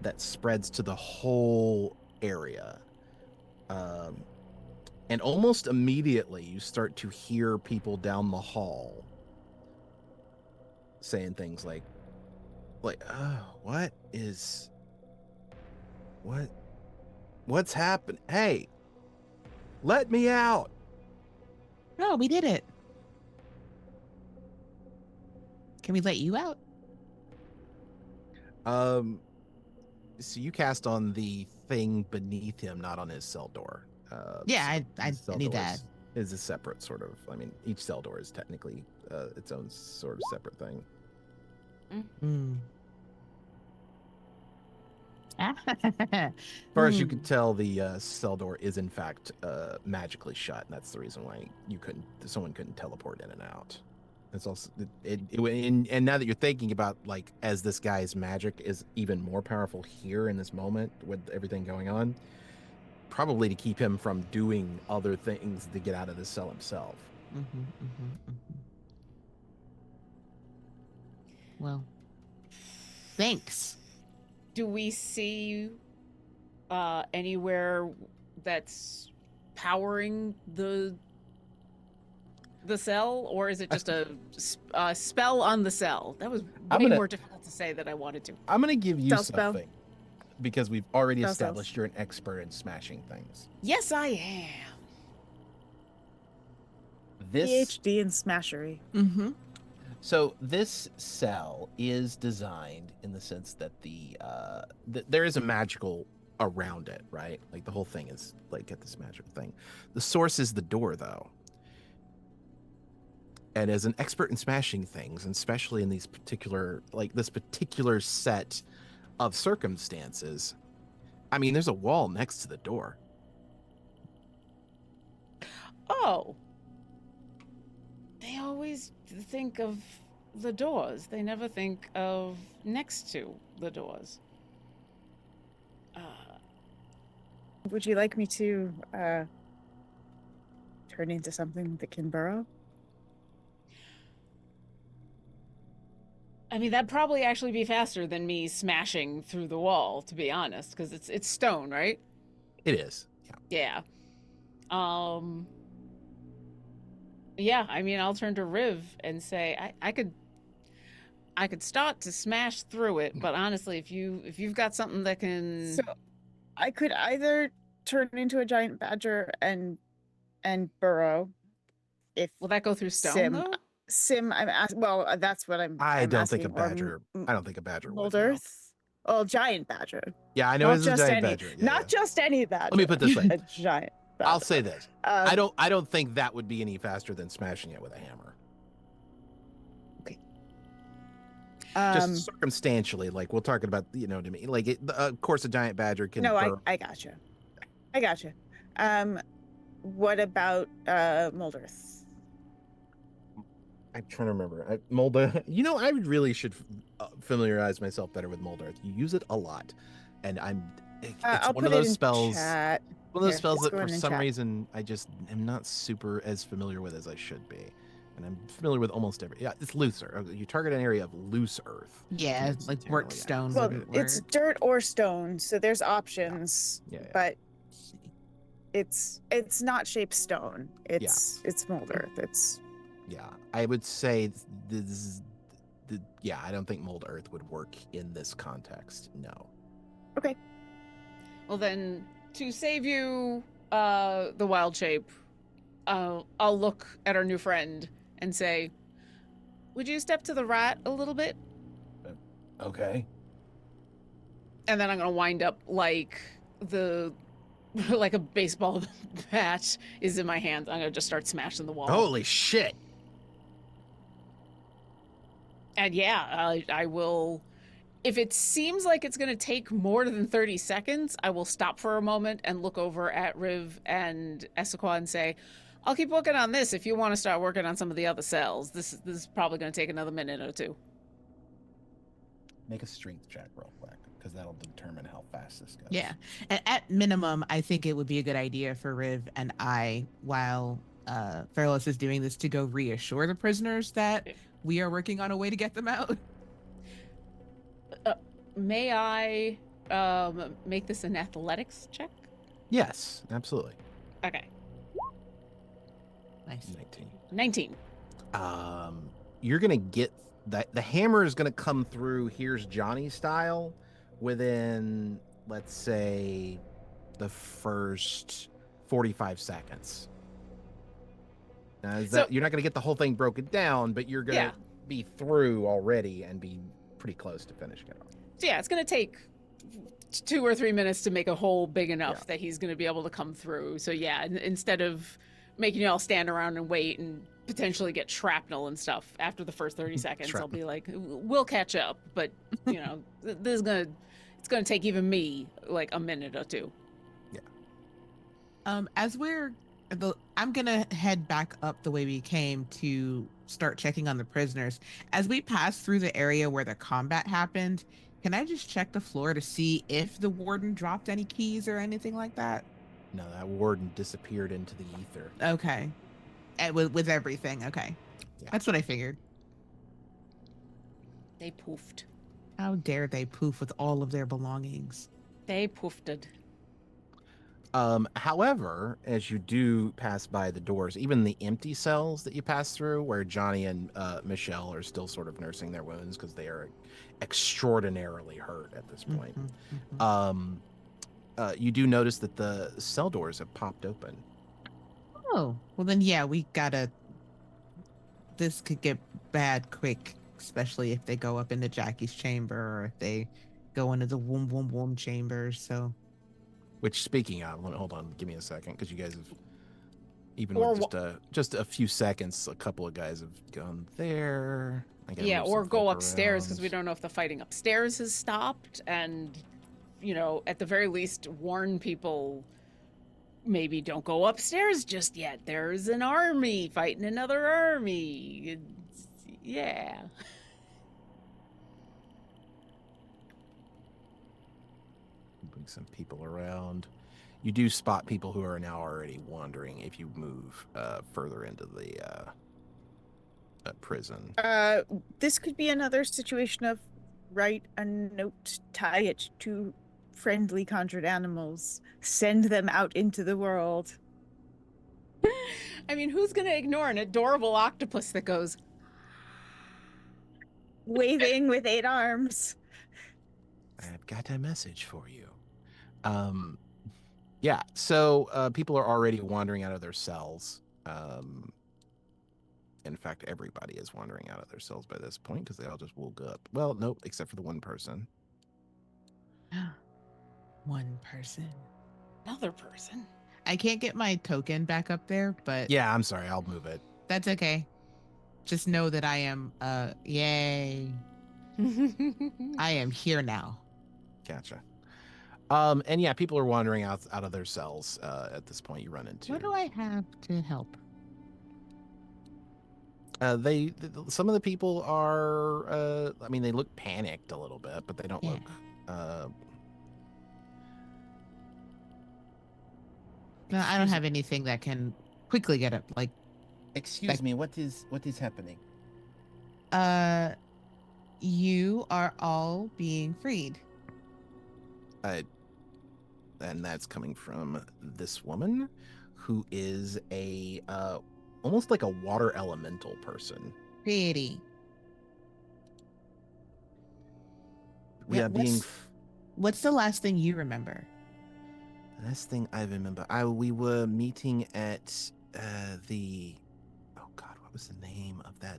that spreads to the whole area. And almost immediately you start to hear people down the hall saying things like what's happened? Hey, let me out. No, we did it. Can we let you out? So you cast on the thing beneath him, not on his cell door. Yeah, so I his cell knew door that. is a separate sort of. I mean, each cell door is technically its own sort of separate thing. As far as you can tell, the cell door is in fact magically shut, and that's the reason why someone couldn't teleport in and out. It's also and now that you're thinking about like as this guy's magic is even more powerful here in this moment with everything going on, probably to keep him from doing other things to get out of the cell himself. Well, thanks. Do we see anywhere that's powering the cell, or is it just a spell on the cell? That was way more difficult to say than I wanted to. I'm gonna give you Spell. something. because we've already Spell established cells. you're an expert in smashing things. Yes, I am. This PhD in smashery. Mm-hmm. So this cell is designed in the sense that there is a magical around it, right? Like the whole thing is like get this magical thing. The source is the door, though. And as an expert in smashing things, and especially in these particular, like this particular set of circumstances, I mean, there's a wall next to the door. Oh. They always think of the doors. They never think of next to the doors. Would you like me to turn into something that can burrow? I mean, that'd probably actually be faster than me smashing through the wall, to be honest, because it's stone, right? It is. Yeah. Yeah. Yeah, I mean, I'll turn to Riv and say, I could start to smash through it, but honestly, if you've got something that can, So I could either turn into a giant badger and burrow. If will that go through stone Sim, though? well, that's what I'm don't think a asking, or badger. I don't think a badger would. Mold No. Earth. Oh, giant badger. Yeah, I know Not it's a just giant any, badger. Yeah, not yeah. just any badger. Let me put it this way. A giant badger. I'll say this. Um, I don't think that would be any faster than smashing it with a hammer. Just circumstantially, like we're talking about, you know what I mean? Like, of course, a giant badger can. No, burrow. I gotcha. I gotcha. What about Mold Earth? I'm trying to remember. Mold. You know, I really should familiarize myself better with Mold Earth. You use it a lot, and it's I'll one put of those it in spells. chat. One of those Here, spells let's that go for in some chat. reason I just am not super as familiar with as I should be. And I'm familiar with almost every. Yeah, it's looser. You target an area of loose earth. Yeah, It's like generally work stone. Well, wouldn't it's work. dirt or stone, so there's options. Yeah. But it's not shaped stone. It's Mold Earth. It's Yeah, I would say this. Yeah, I don't think Mold Earth would work in this context. No. okay. Well, then, to save you the wild shape, I'll look at our new friend and say, would you step to the right a little bit? Okay. And then I'm going to wind up like like a baseball bat is in my hand. I'm going to just start smashing the wall. Holy shit. And yeah, I will. If it seems like it's going to take more than 30 seconds, I will stop for a moment and look over at Riv and Essequa and say, I'll keep working on this if you want to start working on some of the other cells. This is probably going to take another minute or two. Make a strength check real quick, because that'll determine how fast this goes. Yeah. And at minimum, I think it would be a good idea for Riv and I, while Fairless is doing this, to go reassure the prisoners that we are working on a way to get them out. May I make this an athletics check? Yes, absolutely. Okay. Nice. 19. 19. You're gonna get that. The hammer is gonna come through. Here's Johnny style within, let's say, the first 45 seconds. Now, you're not gonna get the whole thing broken down, but you're gonna be through already and be pretty close to finishing it off. So yeah, it's going to take 2 or 3 minutes to make a hole big enough that he's going to be able to come through. So yeah, instead of making you all stand around and wait and potentially get shrapnel and stuff after the first 30 seconds, I'll be like, we'll catch up. But, you know, it's going to take even me like a minute or two. Yeah. I'm going to head back up the way we came to start checking on the prisoners. As we pass through the area where the combat happened, can I just check the floor to see if the warden dropped any keys or anything like that? No, that warden disappeared into the ether. Okay. And with everything. Okay. Yeah. That's what I figured. They poofed. How dare they poof with all of their belongings? They poofed. However, as you do pass by the doors, even the empty cells that you pass through, where Johnny and Michelle are still sort of nursing their wounds because they are extraordinarily hurt at this point, Mhm. you do notice that the cell doors have popped open. Oh, well then, yeah, we gotta. This could get bad quick, especially if they go up into Jackie's chamber or if they go into the womb chamber. So, Which, speaking of, hold on, give me a second, because you guys have, even Or with just a few seconds, a couple of guys have gone there. I gotta yeah, move or some go folk upstairs because we around. don't know if the fighting upstairs has stopped, and at the very least, warn people. Maybe don't go upstairs just yet. There's an army fighting another army. Yeah. Moving some people around. You do spot people who are now already wandering if you move further into the prison. This could be another situation of write a note, tie it to friendly conjured animals, send them out into the world, I mean, who's going to ignore an adorable octopus that goes, waving with 8 arms. I've got a message for you. Um, yeah, so people are already wandering out of their cells. In fact, everybody is wandering out of their cells by this point because they all just woke up. Well, nope, except for the one person. one person. another person? I can't get my token back up there, but Yeah, I'm sorry, I'll move it. that's okay. Just know that I am, yay. I am here now. Gotcha. And yeah, people are wandering out of their cells at this point. You run into. What do I have to help? Some of the people are. I mean, they look panicked a little bit, but they don't Yeah. look. No, I don't have anything that can quickly get up. Like, Excuse me, what is happening? you are all being freed. And that's coming from this woman, who is a almost like a water elemental person. Pretty. We are being. What's the last thing you remember? Last thing I remember, we were meeting at the. Oh God, what was the name of that?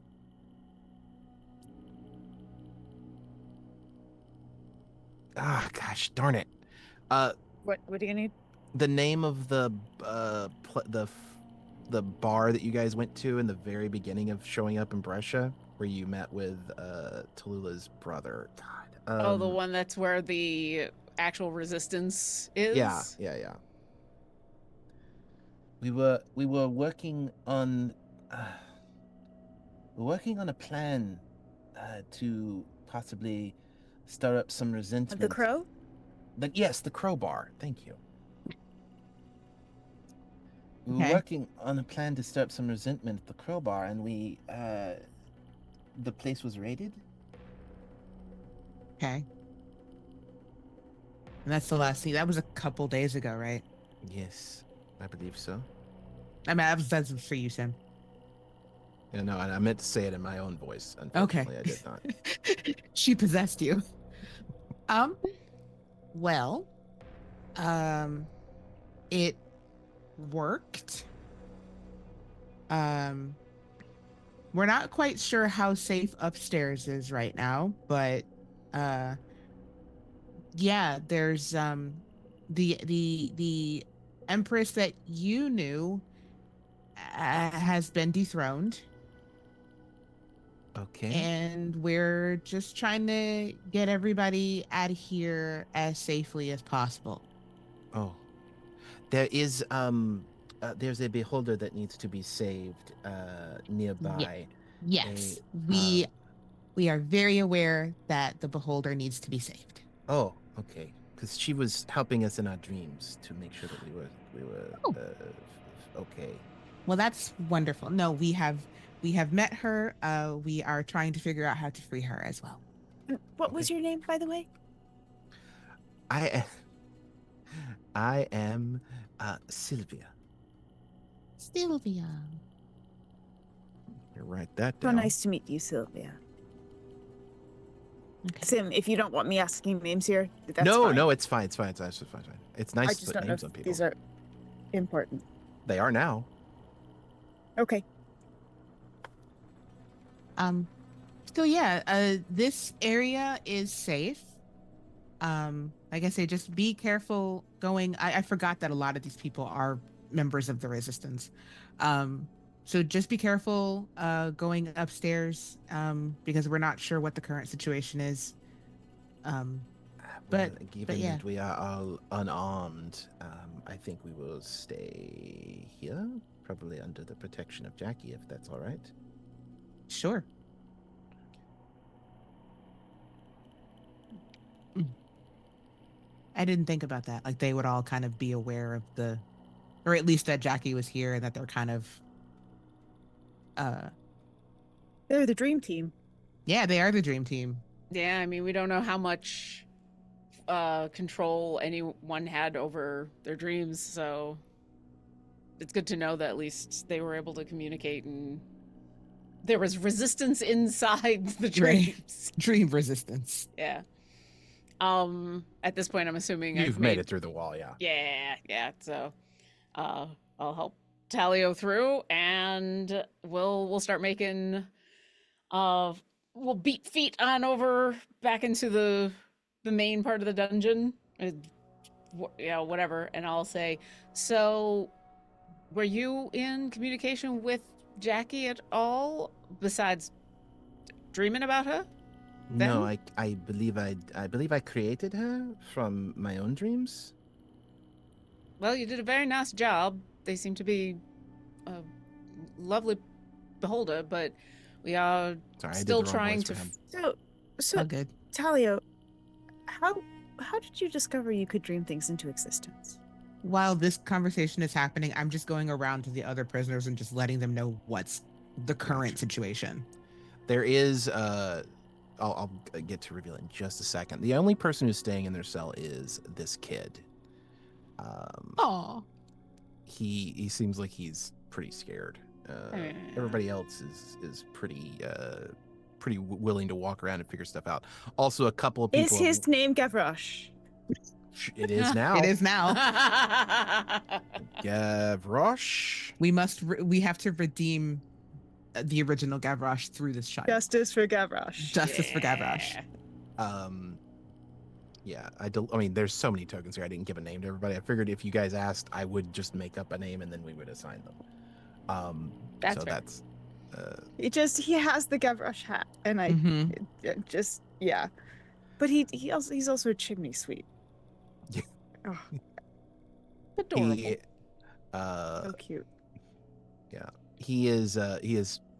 Ah, gosh, darn it. What do you need? The name of the the bar that you guys went to in the very beginning of showing up in Brescia, where you met with Tallulah's brother. God. The one that's where the actual resistance is? Yeah. We were working on a plan to possibly stir up some resentment. The crow? Yes, the crowbar. Thank you. We were Okay. working on a plan to stir up some resentment at the crowbar, and the place was raided. Okay. And that's the last thing. That was a couple days ago, right? Yes, I believe so. I mean, that's for you, Sam. Yeah, no, I meant to say it in my own voice. Okay. Unfortunately, I did not. She possessed you. Well, it worked. We're not quite sure how safe upstairs is right now, but yeah, there's the empress that you knew has been dethroned. Okay. And we're just trying to get everybody out of here as safely as possible. Oh, there is there's a beholder that needs to be saved nearby. Yes, A, we are very aware that the beholder needs to be saved. Oh, okay. Because she was helping us in our dreams to make sure that we were okay. Well, that's wonderful. No, we have met her. We are trying to figure out how to free her as well. What was your name, by the way? I am Sylvia. Sylvia. You write that So down. nice to meet you, Sylvia. Okay. Sim, if you don't want me asking names here, that's no, fine. no, it's fine. It's fine. It's actually fine. It's I nice to just put don't know names if on people. these are important. They are now. Okay. So yeah, this area is safe. Like I say, just be careful going. I forgot that a lot of these people are members of the resistance. So just be careful going upstairs because we're not sure what the current situation is. Well, But given yeah, that we are all unarmed, I think we will stay here, probably under the protection of Jackie, if that's all right. sure. I didn't think about that. Like they would all kind of be aware of the, or at least that Jackie was here and that they're kind of, They're the dream team. yeah, they are the dream team. Yeah, I mean, we don't know how much control anyone had over their dreams, so it's good to know that at least they were able to communicate and there was resistance inside the Right. dreams. Dream resistance. Yeah. At this point, I'm assuming You've I've made it through the wall, yeah. Yeah. So, I'll help Talio through, and we'll start making. We'll beat feet on over back into the main part of the dungeon. Whatever. And I'll say, so, were you in communication with Jackie at all, besides dreaming about her? No, Then? I believe I created her from my own dreams. Well, you did a very nice job. They seem to be a lovely beholder, but we are Sorry, still I did the wrong trying voice to. for him. So Oh, good. Talio, how did you discover you could dream things into existence? While this conversation is happening, I'm just going around to the other prisoners and just letting them know what's the current Gotcha. situation. There is I'll get to reveal it in just a second. The only person who's staying in their cell is this kid. Oh, He seems like he's pretty scared. Everybody else is pretty willing to walk around and figure stuff out. Also, a couple of people. Is his name Gavroche? It is now. it is now. Gavroche. We have to redeem the original Gavroche through this child. Justice for Gavroche. Justice for Gavroche. Yeah, I mean, there's so many tokens here. I didn't give a name to everybody. I figured if you guys asked, I would just make up a name and then we would assign them. That's so fair. that's. He has the Gavroche hat, and I just yeah, but he's also a chimney sweep. Yeah. Oh, Adorable. He, so cute. Yeah, he is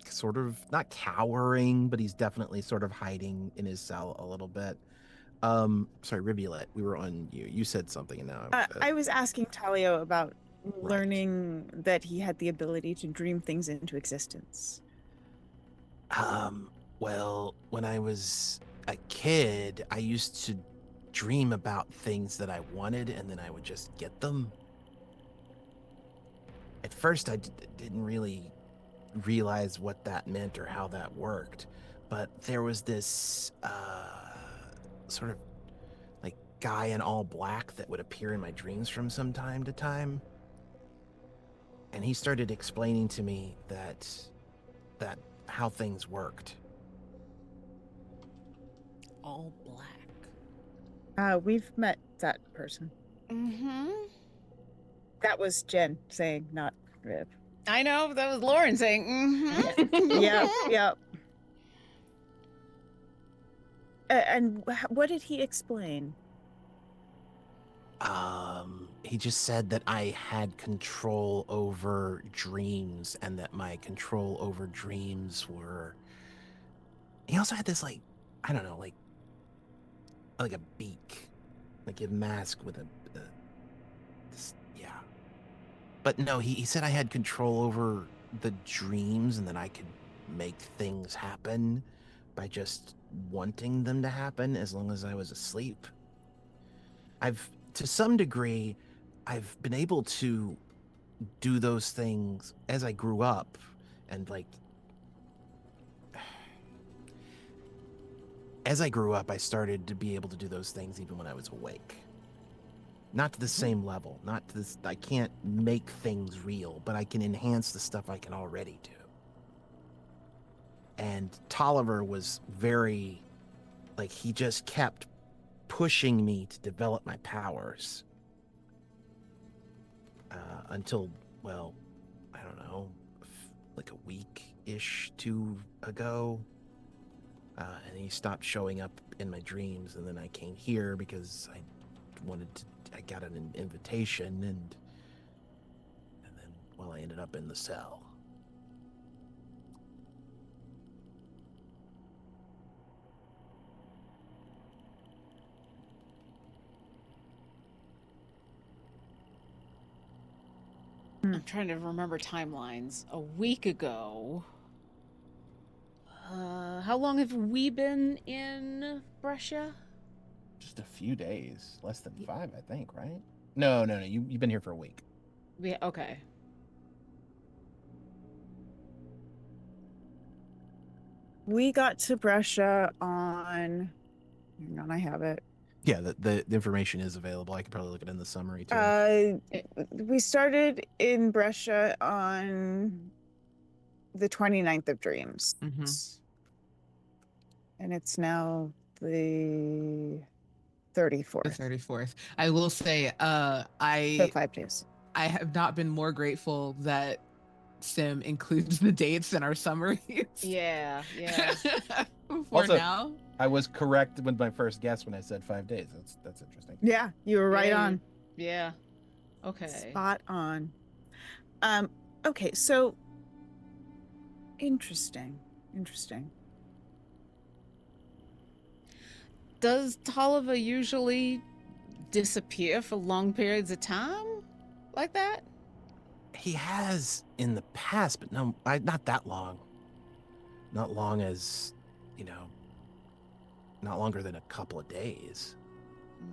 sort of not cowering, but he's definitely sort of hiding in his cell a little bit. Sorry, Rivulet, we were on you. You said something, and now I was asking Talio about Right. learning that he had the ability to dream things into existence. Well, when I was a kid, I used to dream about things that I wanted, and then I would just get them. At first, I didn't really realize what that meant or how that worked, but there was this sort of like guy in all black that would appear in my dreams from some time to time, and he started explaining to me that how things worked. All black. We've met that person. Mm-hmm. That was Jen saying, not Riv. I know, that was Lauren saying, mm-hmm. Yep. And what did he explain? He just said that I had control over dreams and that my control over dreams were. He also had this, like, I don't know, like a beak, like a mask with yeah. But no, he said I had control over the dreams and that I could make things happen by just wanting them to happen as long as I was asleep. To some degree, I've been able to do those things as I grew up, and like as I grew up, I started to be able to do those things even when I was awake. Not to the same level, not to this. I can't make things real, but I can enhance the stuff I can already do. And Tolliver was very, like, he just kept pushing me to develop my powers until, well, I don't know, like a week-ish, 2 ago. And he stopped showing up in my dreams, and then I came here because I got an invitation, and then, well, I ended up in the cell. I'm trying to remember timelines. A week ago. How long have we been in Brescia? Just a few days, less than 5, I think, right? No. You've been here for a week. Yeah, okay. We got to Brescia on. Hang on, I have it. Yeah, the information is available. I could probably look it in the summary too. We started in Brescia on the 29th of Dreams. And it's now the 34th. The 34th. I will say, So 5 days. I have not been more grateful that Sim includes the dates in our summaries. Yeah. For Also, now. I was correct with my first guess when I said 5 days. That's interesting. Yeah, you were right on. Yeah. Okay. Spot on. Okay, so interesting. Does Tolliver usually disappear for long periods of time like that? He has in the past, but no, not that long. Not long as, not longer than a couple of days.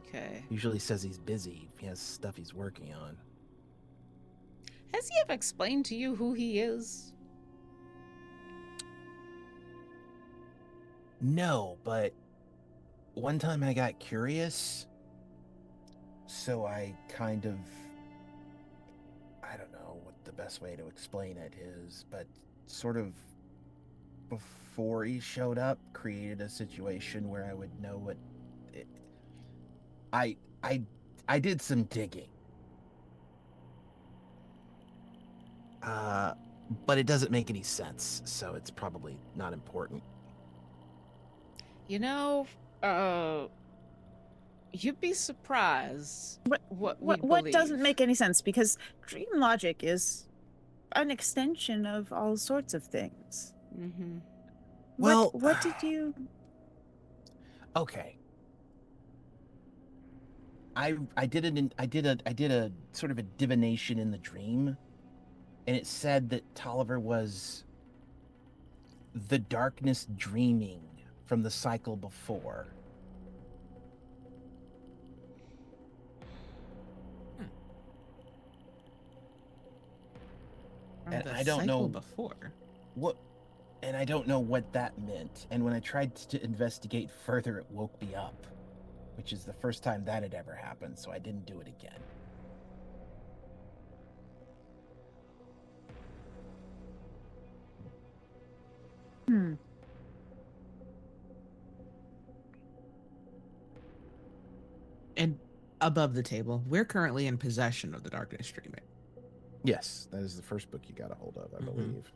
Okay. Usually says he's busy. He has stuff he's working on. Has he ever explained to you who he is? No, but one time I got curious, so I kind of, I don't know what the best way to explain it is, but sort of before he showed up, created a situation where I would know what I did some digging. But it doesn't make any sense, so it's probably not important. You'd be surprised What doesn't make any sense, because dream logic is an extension of all sorts of things. Mm-hmm. Well, what did you? Okay. I did a sort of a divination in the dream, and it said that Tolliver was the darkness dreaming from the cycle before. And I don't know before what, and I don't know what that meant. And when I tried to investigate further, it woke me up, which is the first time that had ever happened, so I didn't do it again. And above the table, we're currently in possession of the darkness dreaming. Yes, that is the first book you got a hold of, I believe.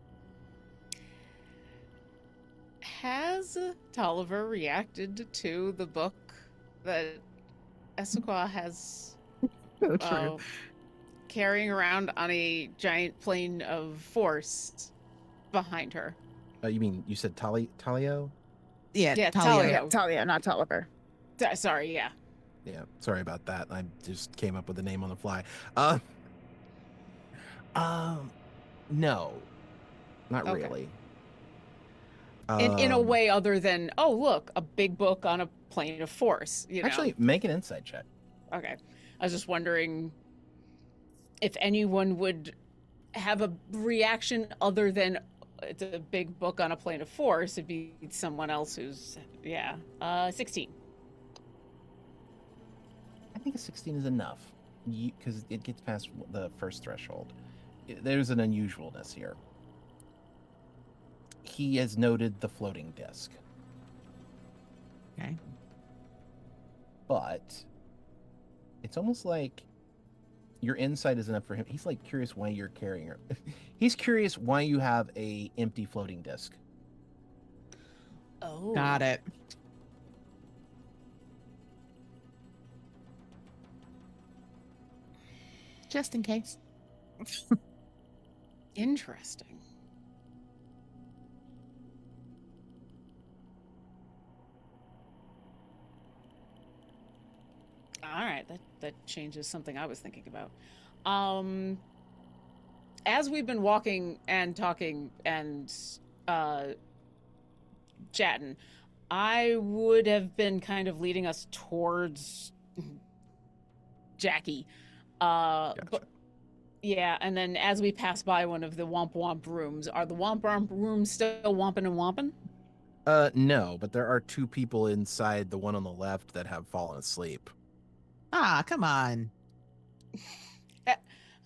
Has Tolliver reacted to the book that Essequa has carrying around on a giant plane of force behind her? You mean, you said Talio? Yeah, Talia, not Tolliver. Sorry, yeah. Yeah, sorry about that. I just came up with the name on the fly. No, not really. In a way other than, oh, look, a big book on a plane of force. Actually, make an insight check. Okay. I was just wondering if anyone would have a reaction other than it's a big book on a plane of force, it'd be someone else who's 16. I think a 16 is enough because it gets past the first threshold. There's an unusualness here. He has noted the floating disc, Okay. but it's almost like your insight is enough for him. He's like curious why you're carrying her. He's curious why you have a empty floating disc. Oh, Got it. Just in case. interesting. All right, that changes something I was thinking about. As we've been walking and talking and chatting, I would have been kind of leading us towards Jackie. But yeah, and then as we pass by one of the Womp Womp rooms, are the Womp Womp rooms still womping and womping? No, but there are two people inside the one on the left that have fallen asleep. Ah, come on.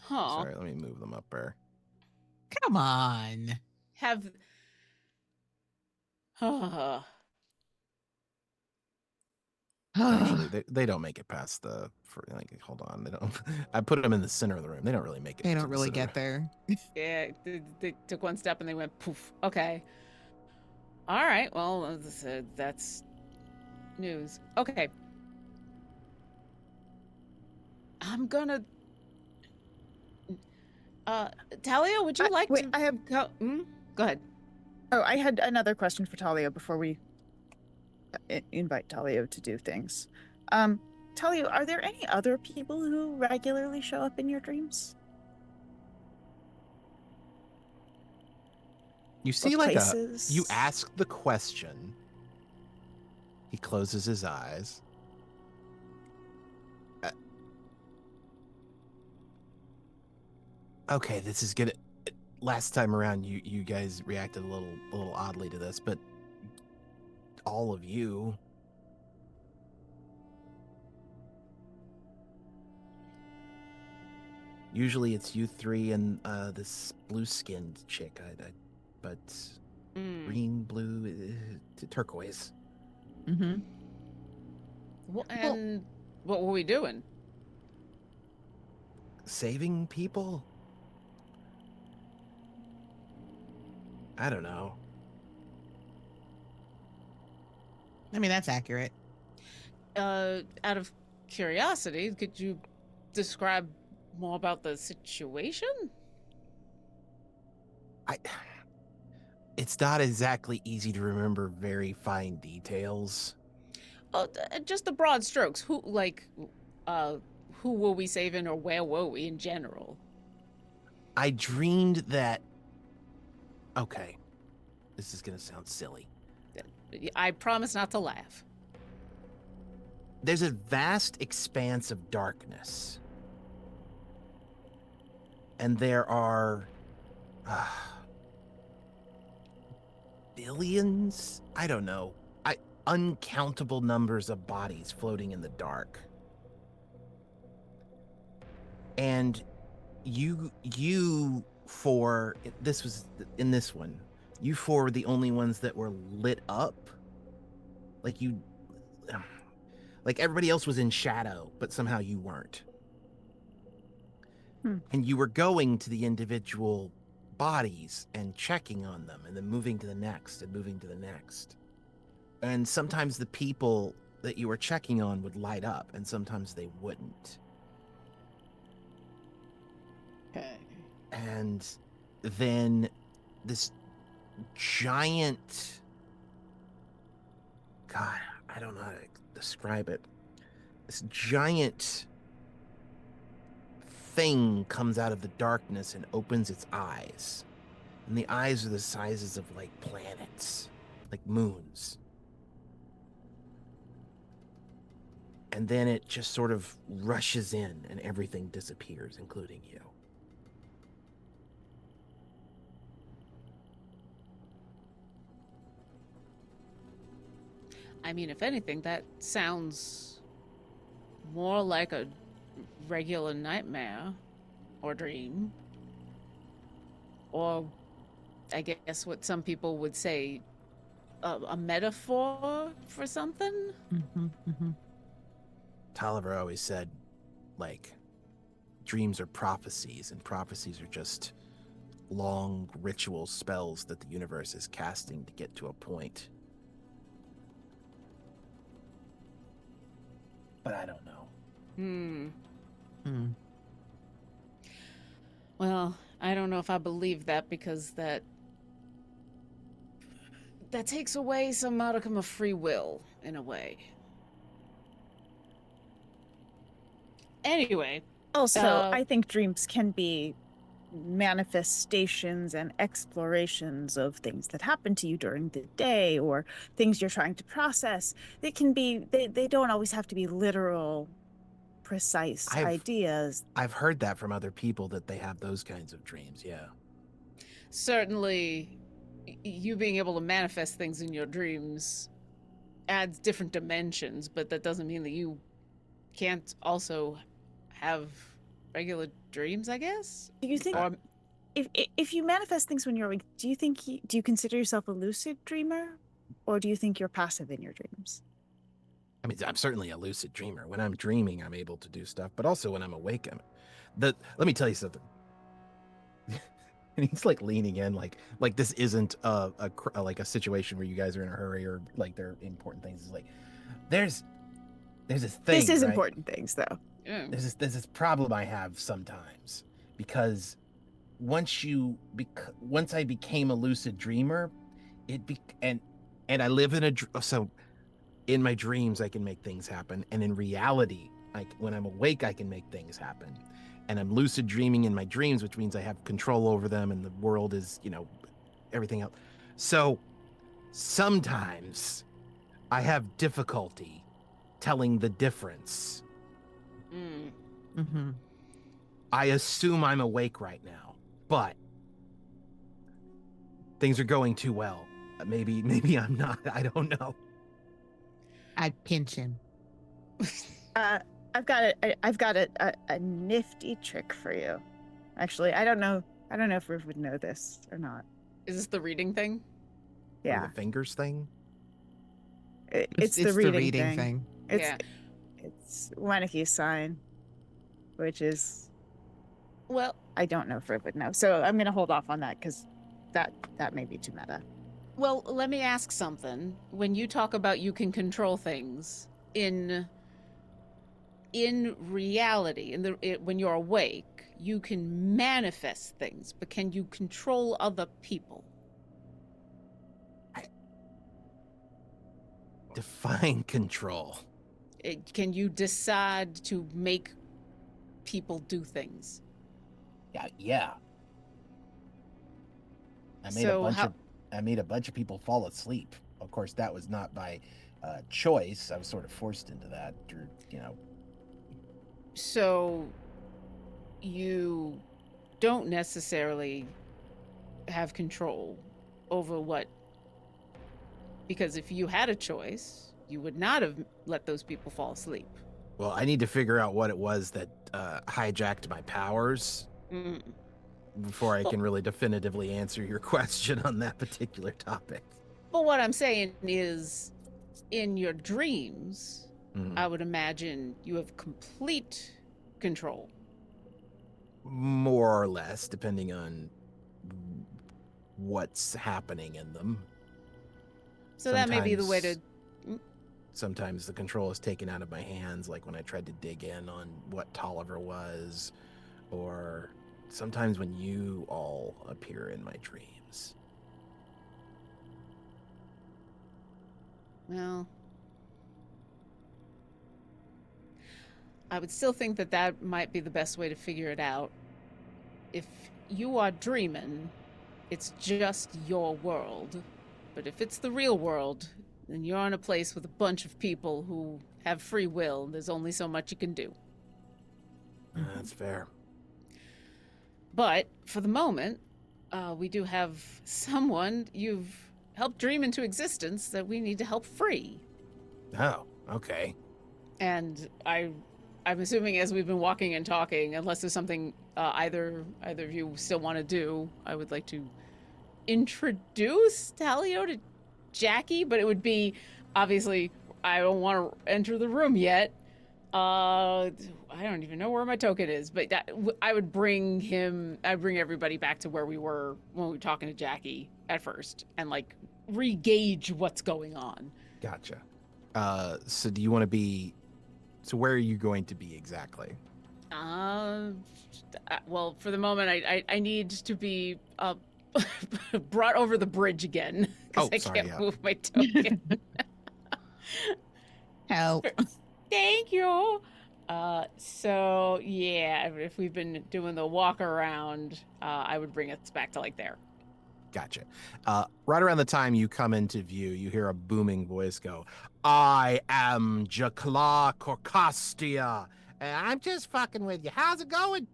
Huh. Sorry, let me move them up there. Come on. Have Actually, they don't make it past the. Hold on, they don't. I put them in the center of the room. They don't really make it. They to don't the really center. get there. yeah, they took one step and they went poof. Okay. All right. Well, that's news. Okay. I'm gonna. Talia, would you like wait, to? I have. Go, go ahead. Oh, I had another question for Talia before we invite Talia to do things. Talia, are there any other people who regularly show up in your dreams? You see, Or like places? you ask the question. He closes his eyes. Okay, this is gonna. Last time around, you guys reacted a little oddly to this, but all of you. Usually it's you three and this blue-skinned chick. But green, blue, turquoise. Mm-hmm. Well, and what were we doing? Saving people? I don't know. I mean, that's accurate. Out of curiosity, could you describe more about the situation? It's not exactly easy to remember very fine details. Just the broad strokes. Who were we saving, or where were we in general? I dreamed that. Okay, this is gonna sound silly. I promise not to laugh. There's a vast expanse of darkness. And there are billions? I don't know. Uncountable numbers of bodies floating in the dark. And you four, this was in this one, you four were the only ones that were lit up. Like everybody else was in shadow, but somehow you weren't. And you were going to the individual bodies and checking on them and then moving to the next and moving to the next. And sometimes the people that you were checking on would light up and sometimes they wouldn't. Okay. And then this giant, God, I don't know how to describe it. This giant thing comes out of the darkness and opens its eyes. And the eyes are the sizes of like planets, like moons. and then it just sort of rushes in and everything disappears, including you. I mean, if anything, that sounds more like a regular nightmare or dream. Or, I guess what some people would say, a metaphor for something? Mm-hmm, mm-hmm. Tolliver always said, like, dreams are prophecies, and prophecies are just long ritual spells that the universe is casting to get to a point. But I don't know. Mm. Well, I don't know if I believe that, because that takes away some modicum of free will, in a way. Anyway. Also, I think dreams can be manifestations and explorations of things that happen to you during the day or things you're trying to process. They can be, they don't always have to be literal, precise ideas. I've heard that from other people, that they have those kinds of dreams, yeah. Certainly, you being able to manifest things in your dreams adds different dimensions, but that doesn't mean that you can't also have regular dreams, I guess? Do you think, Or, if you manifest things when you're awake, do you consider yourself a lucid dreamer, or do you think you're passive in your dreams? I mean, I'm certainly a lucid dreamer. When I'm dreaming, I'm able to do stuff, but also when I'm awake, let me tell you something. And he's like leaning in, like this isn't like a situation where you guys are in a hurry or like they're important things. It's like there's this thing. This is right? important things, though. yeah. There's this problem I have sometimes, because once I became a lucid dreamer, and I live in so in my dreams I can make things happen, and in reality, like when I'm awake, I can make things happen. And I'm lucid dreaming in my dreams, which means I have control over them, and the world is, everything else. So sometimes I have difficulty telling the difference. Mm-hmm. I assume I'm awake right now, but things are going too well. Maybe I'm not. I don't know. I'd pinch him. I've got a nifty trick for you. Actually, I don't know if Riv would know this or not. Is this the reading thing? Or Yeah, the fingers thing. it's the reading thing. It's Weniki's sign, which is, Well, I don't know if Riv would know. So I'm gonna hold off on that because that may be too meta. well, let me ask something. When you talk about you can control things in reality, when you're awake, you can manifest things, but can you control other people? Define control. Can you decide to make people do things? Yeah. I made a bunch of people fall asleep. Of course, that was not by choice. I was sort of forced into that, So you don't necessarily have control over what, because if you had a choice, you would not have let those people fall asleep. Well, I need to figure out what it was that hijacked my powers before I can really definitively answer your question on that particular topic. But what I'm saying is, in your dreams, I would imagine you have complete control. More or less, depending on what's happening in them. So that may be the way to... Sometimes the control is taken out of my hands, like when I tried to dig in on what Tolliver was, or sometimes when you all appear in my dreams. Well, I would still think that might be the best way to figure it out. If you are dreaming, it's just your world. But if it's the real world, then you're in a place with a bunch of people who have free will. There's only so much you can do. That's fair. But for the moment, we do have someone you've helped dream into existence that we need to help free. Oh, okay. And I'm assuming as we've been walking and talking, unless there's something either of you still want to do, I would like to introduce Talio to Jackie, but it would be, obviously, I don't want to enter the room yet. I don't even know where my token is, but I would bring everybody back to where we were when we were talking to Jackie at first and like re-gauge what's going on. Gotcha. So do you want to be, so where are you going to be exactly? Well, for the moment, I need to be brought over the bridge again because I can't move my token. Help. Thank you. So yeah, if we've been doing the walk around, I would bring us back to like there. Gotcha. Right around the time you come into view, you hear a booming voice go, "I am Jakla Corcastia, and I'm just fucking with you. How's it going?"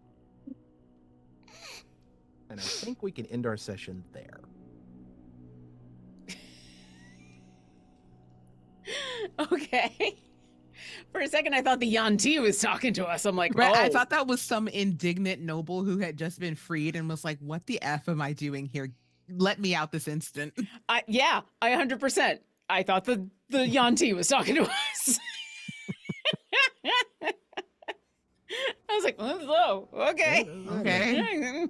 And I think we can end our session there. Okay. For a second, I thought the Yanti was talking to us. I'm like, Right, oh. I thought that was some indignant noble who had just been freed and was like, what the F am I doing here? Let me out this instant. Yeah, I 100%. I thought the Yanti was talking to us. I was like, oh, okay. Okay.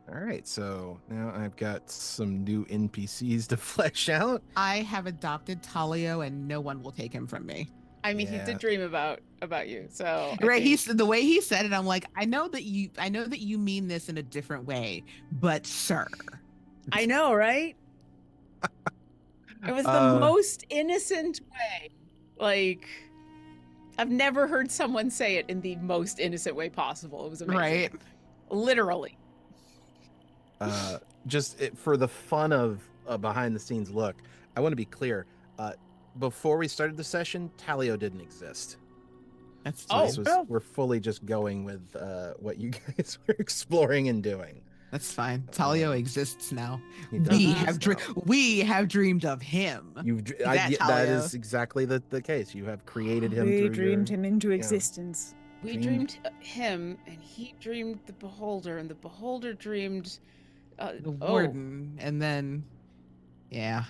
All right, so now I've got some new NPCs to flesh out. I have adopted Talio and no one will take him from me. I mean, he did dream about you, so right. He's the way he said it. I'm like, I know that you mean this in a different way, but sir. I know, right? It was the most innocent way. Like, I've never heard someone say it in the most innocent way possible. It was amazing. Right. Literally. For the fun of a behind the scenes look, I want to be clear. Before we started the session, Talio didn't exist. That's We're fully just going with what you guys were exploring and doing. That's fine. Talio exists now. He does We have dreamed of him. That is exactly the case. You have created him. We dreamed him into existence. We dreamed him, and he dreamed the beholder, and the beholder dreamed the warden, and then yeah.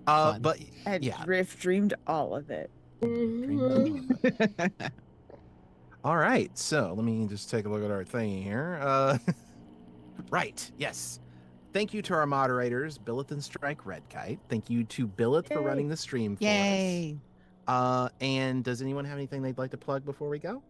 But and Riff dreamed all of it. All right, so let me just take a look at our thingy here. Right, yes. Thank you to our moderators, Billith and Strike Redkite. Thank you to Billith for running the stream for us. And does anyone have anything they'd like to plug before we go?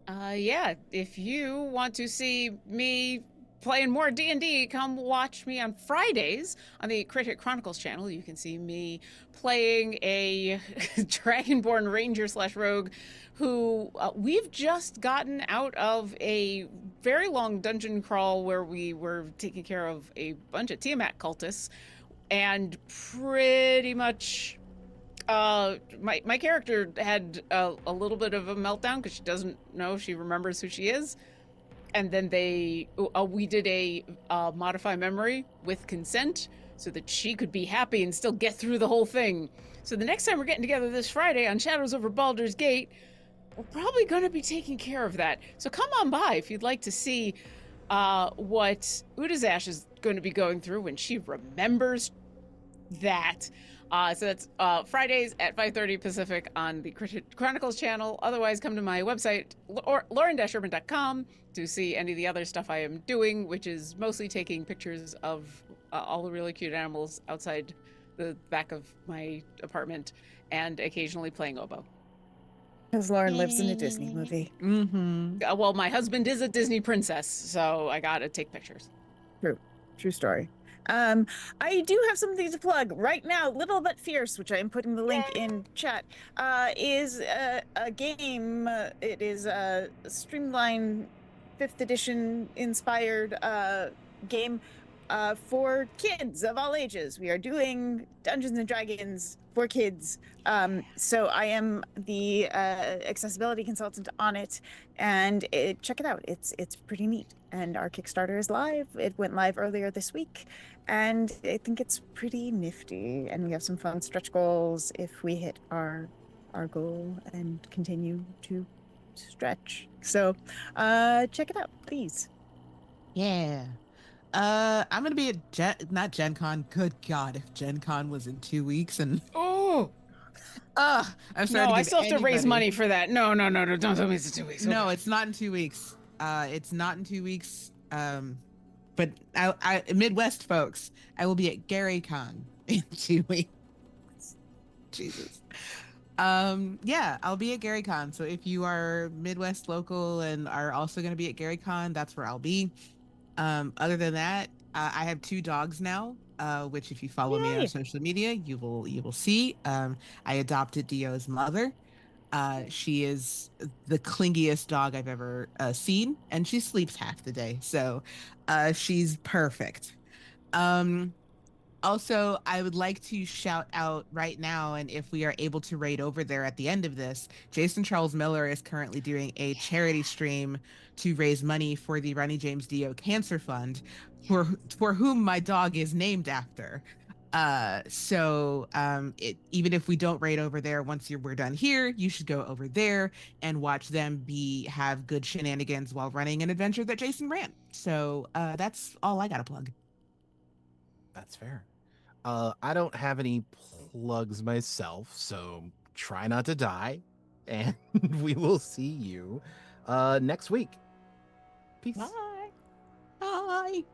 Yeah, if you want to see me playing more D&D, come watch me on Fridays on the Critic Chronicles channel. You can see me playing a Dragonborn Ranger / Rogue who we've just gotten out of a very long dungeon crawl where we were taking care of a bunch of Tiamat cultists, and pretty much my character had a little bit of a meltdown because she doesn't know if she remembers who she is. And then we did a modify memory with consent so that she could be happy and still get through the whole thing. So the next time we're getting together this Friday on Shadows Over Baldur's Gate, we're probably going to be taking care of that. So come on by if you'd like to see what Udazash is going to be going through when she remembers that. So that's Fridays at 5:30 Pacific on the Chronicles channel. Otherwise, come to my website, lauren-urban.com, to see any of the other stuff I am doing, which is mostly taking pictures of all the really cute animals outside the back of my apartment and occasionally playing oboe. Because Lauren lives in a Disney movie. Mm-hmm. Well, my husband is a Disney princess, so I gotta take pictures. True story. I do have something to plug right now. Little But Fierce, which I am putting the link in chat, is a game. It is a streamlined 5th edition inspired game for kids of all ages. We are doing Dungeons and Dragons for kids. So I am the accessibility consultant on it, and check it out. It's pretty neat. And our Kickstarter is live. It went live earlier this week, and I think it's pretty nifty. And we have some fun stretch goals if we hit our goal and continue to stretch. So check it out, please. Yeah. I'm gonna be at not Gen Con. Good God, if Gen Con was in 2 weeks and Oh I'm sorry no, to I give still have to raise anybody- money for that. No, don't tell me it's in 2 weeks. No, Okay. it's not in 2 weeks. It's not in 2 weeks. But I Midwest folks, I will be at Gary Con in 2 weeks. Jesus. Yeah, I'll be at Gary Con. So if you are Midwest local and are also going to be at Gary Con, that's where I'll be. Other than that, I have 2 dogs now, which if you follow me on Yay. social media, you will see. I adopted Dio's mother. She is the clingiest dog I've ever seen, and she sleeps half the day, so she's perfect. Um, Also, I would like to shout out right now, and if we are able to raid over there at the end of this, Jason Charles Miller is currently doing a charity stream to raise money for the Ronnie James Dio Cancer Fund, for whom my dog is named after. Even if we don't raid over there once we're done here, you should go over there and watch them have good shenanigans while running an adventure that Jason ran. So that's all I gotta plug. That's fair. I don't have any plugs myself, so try not to die, and we will see you next week. Peace. Bye. Bye.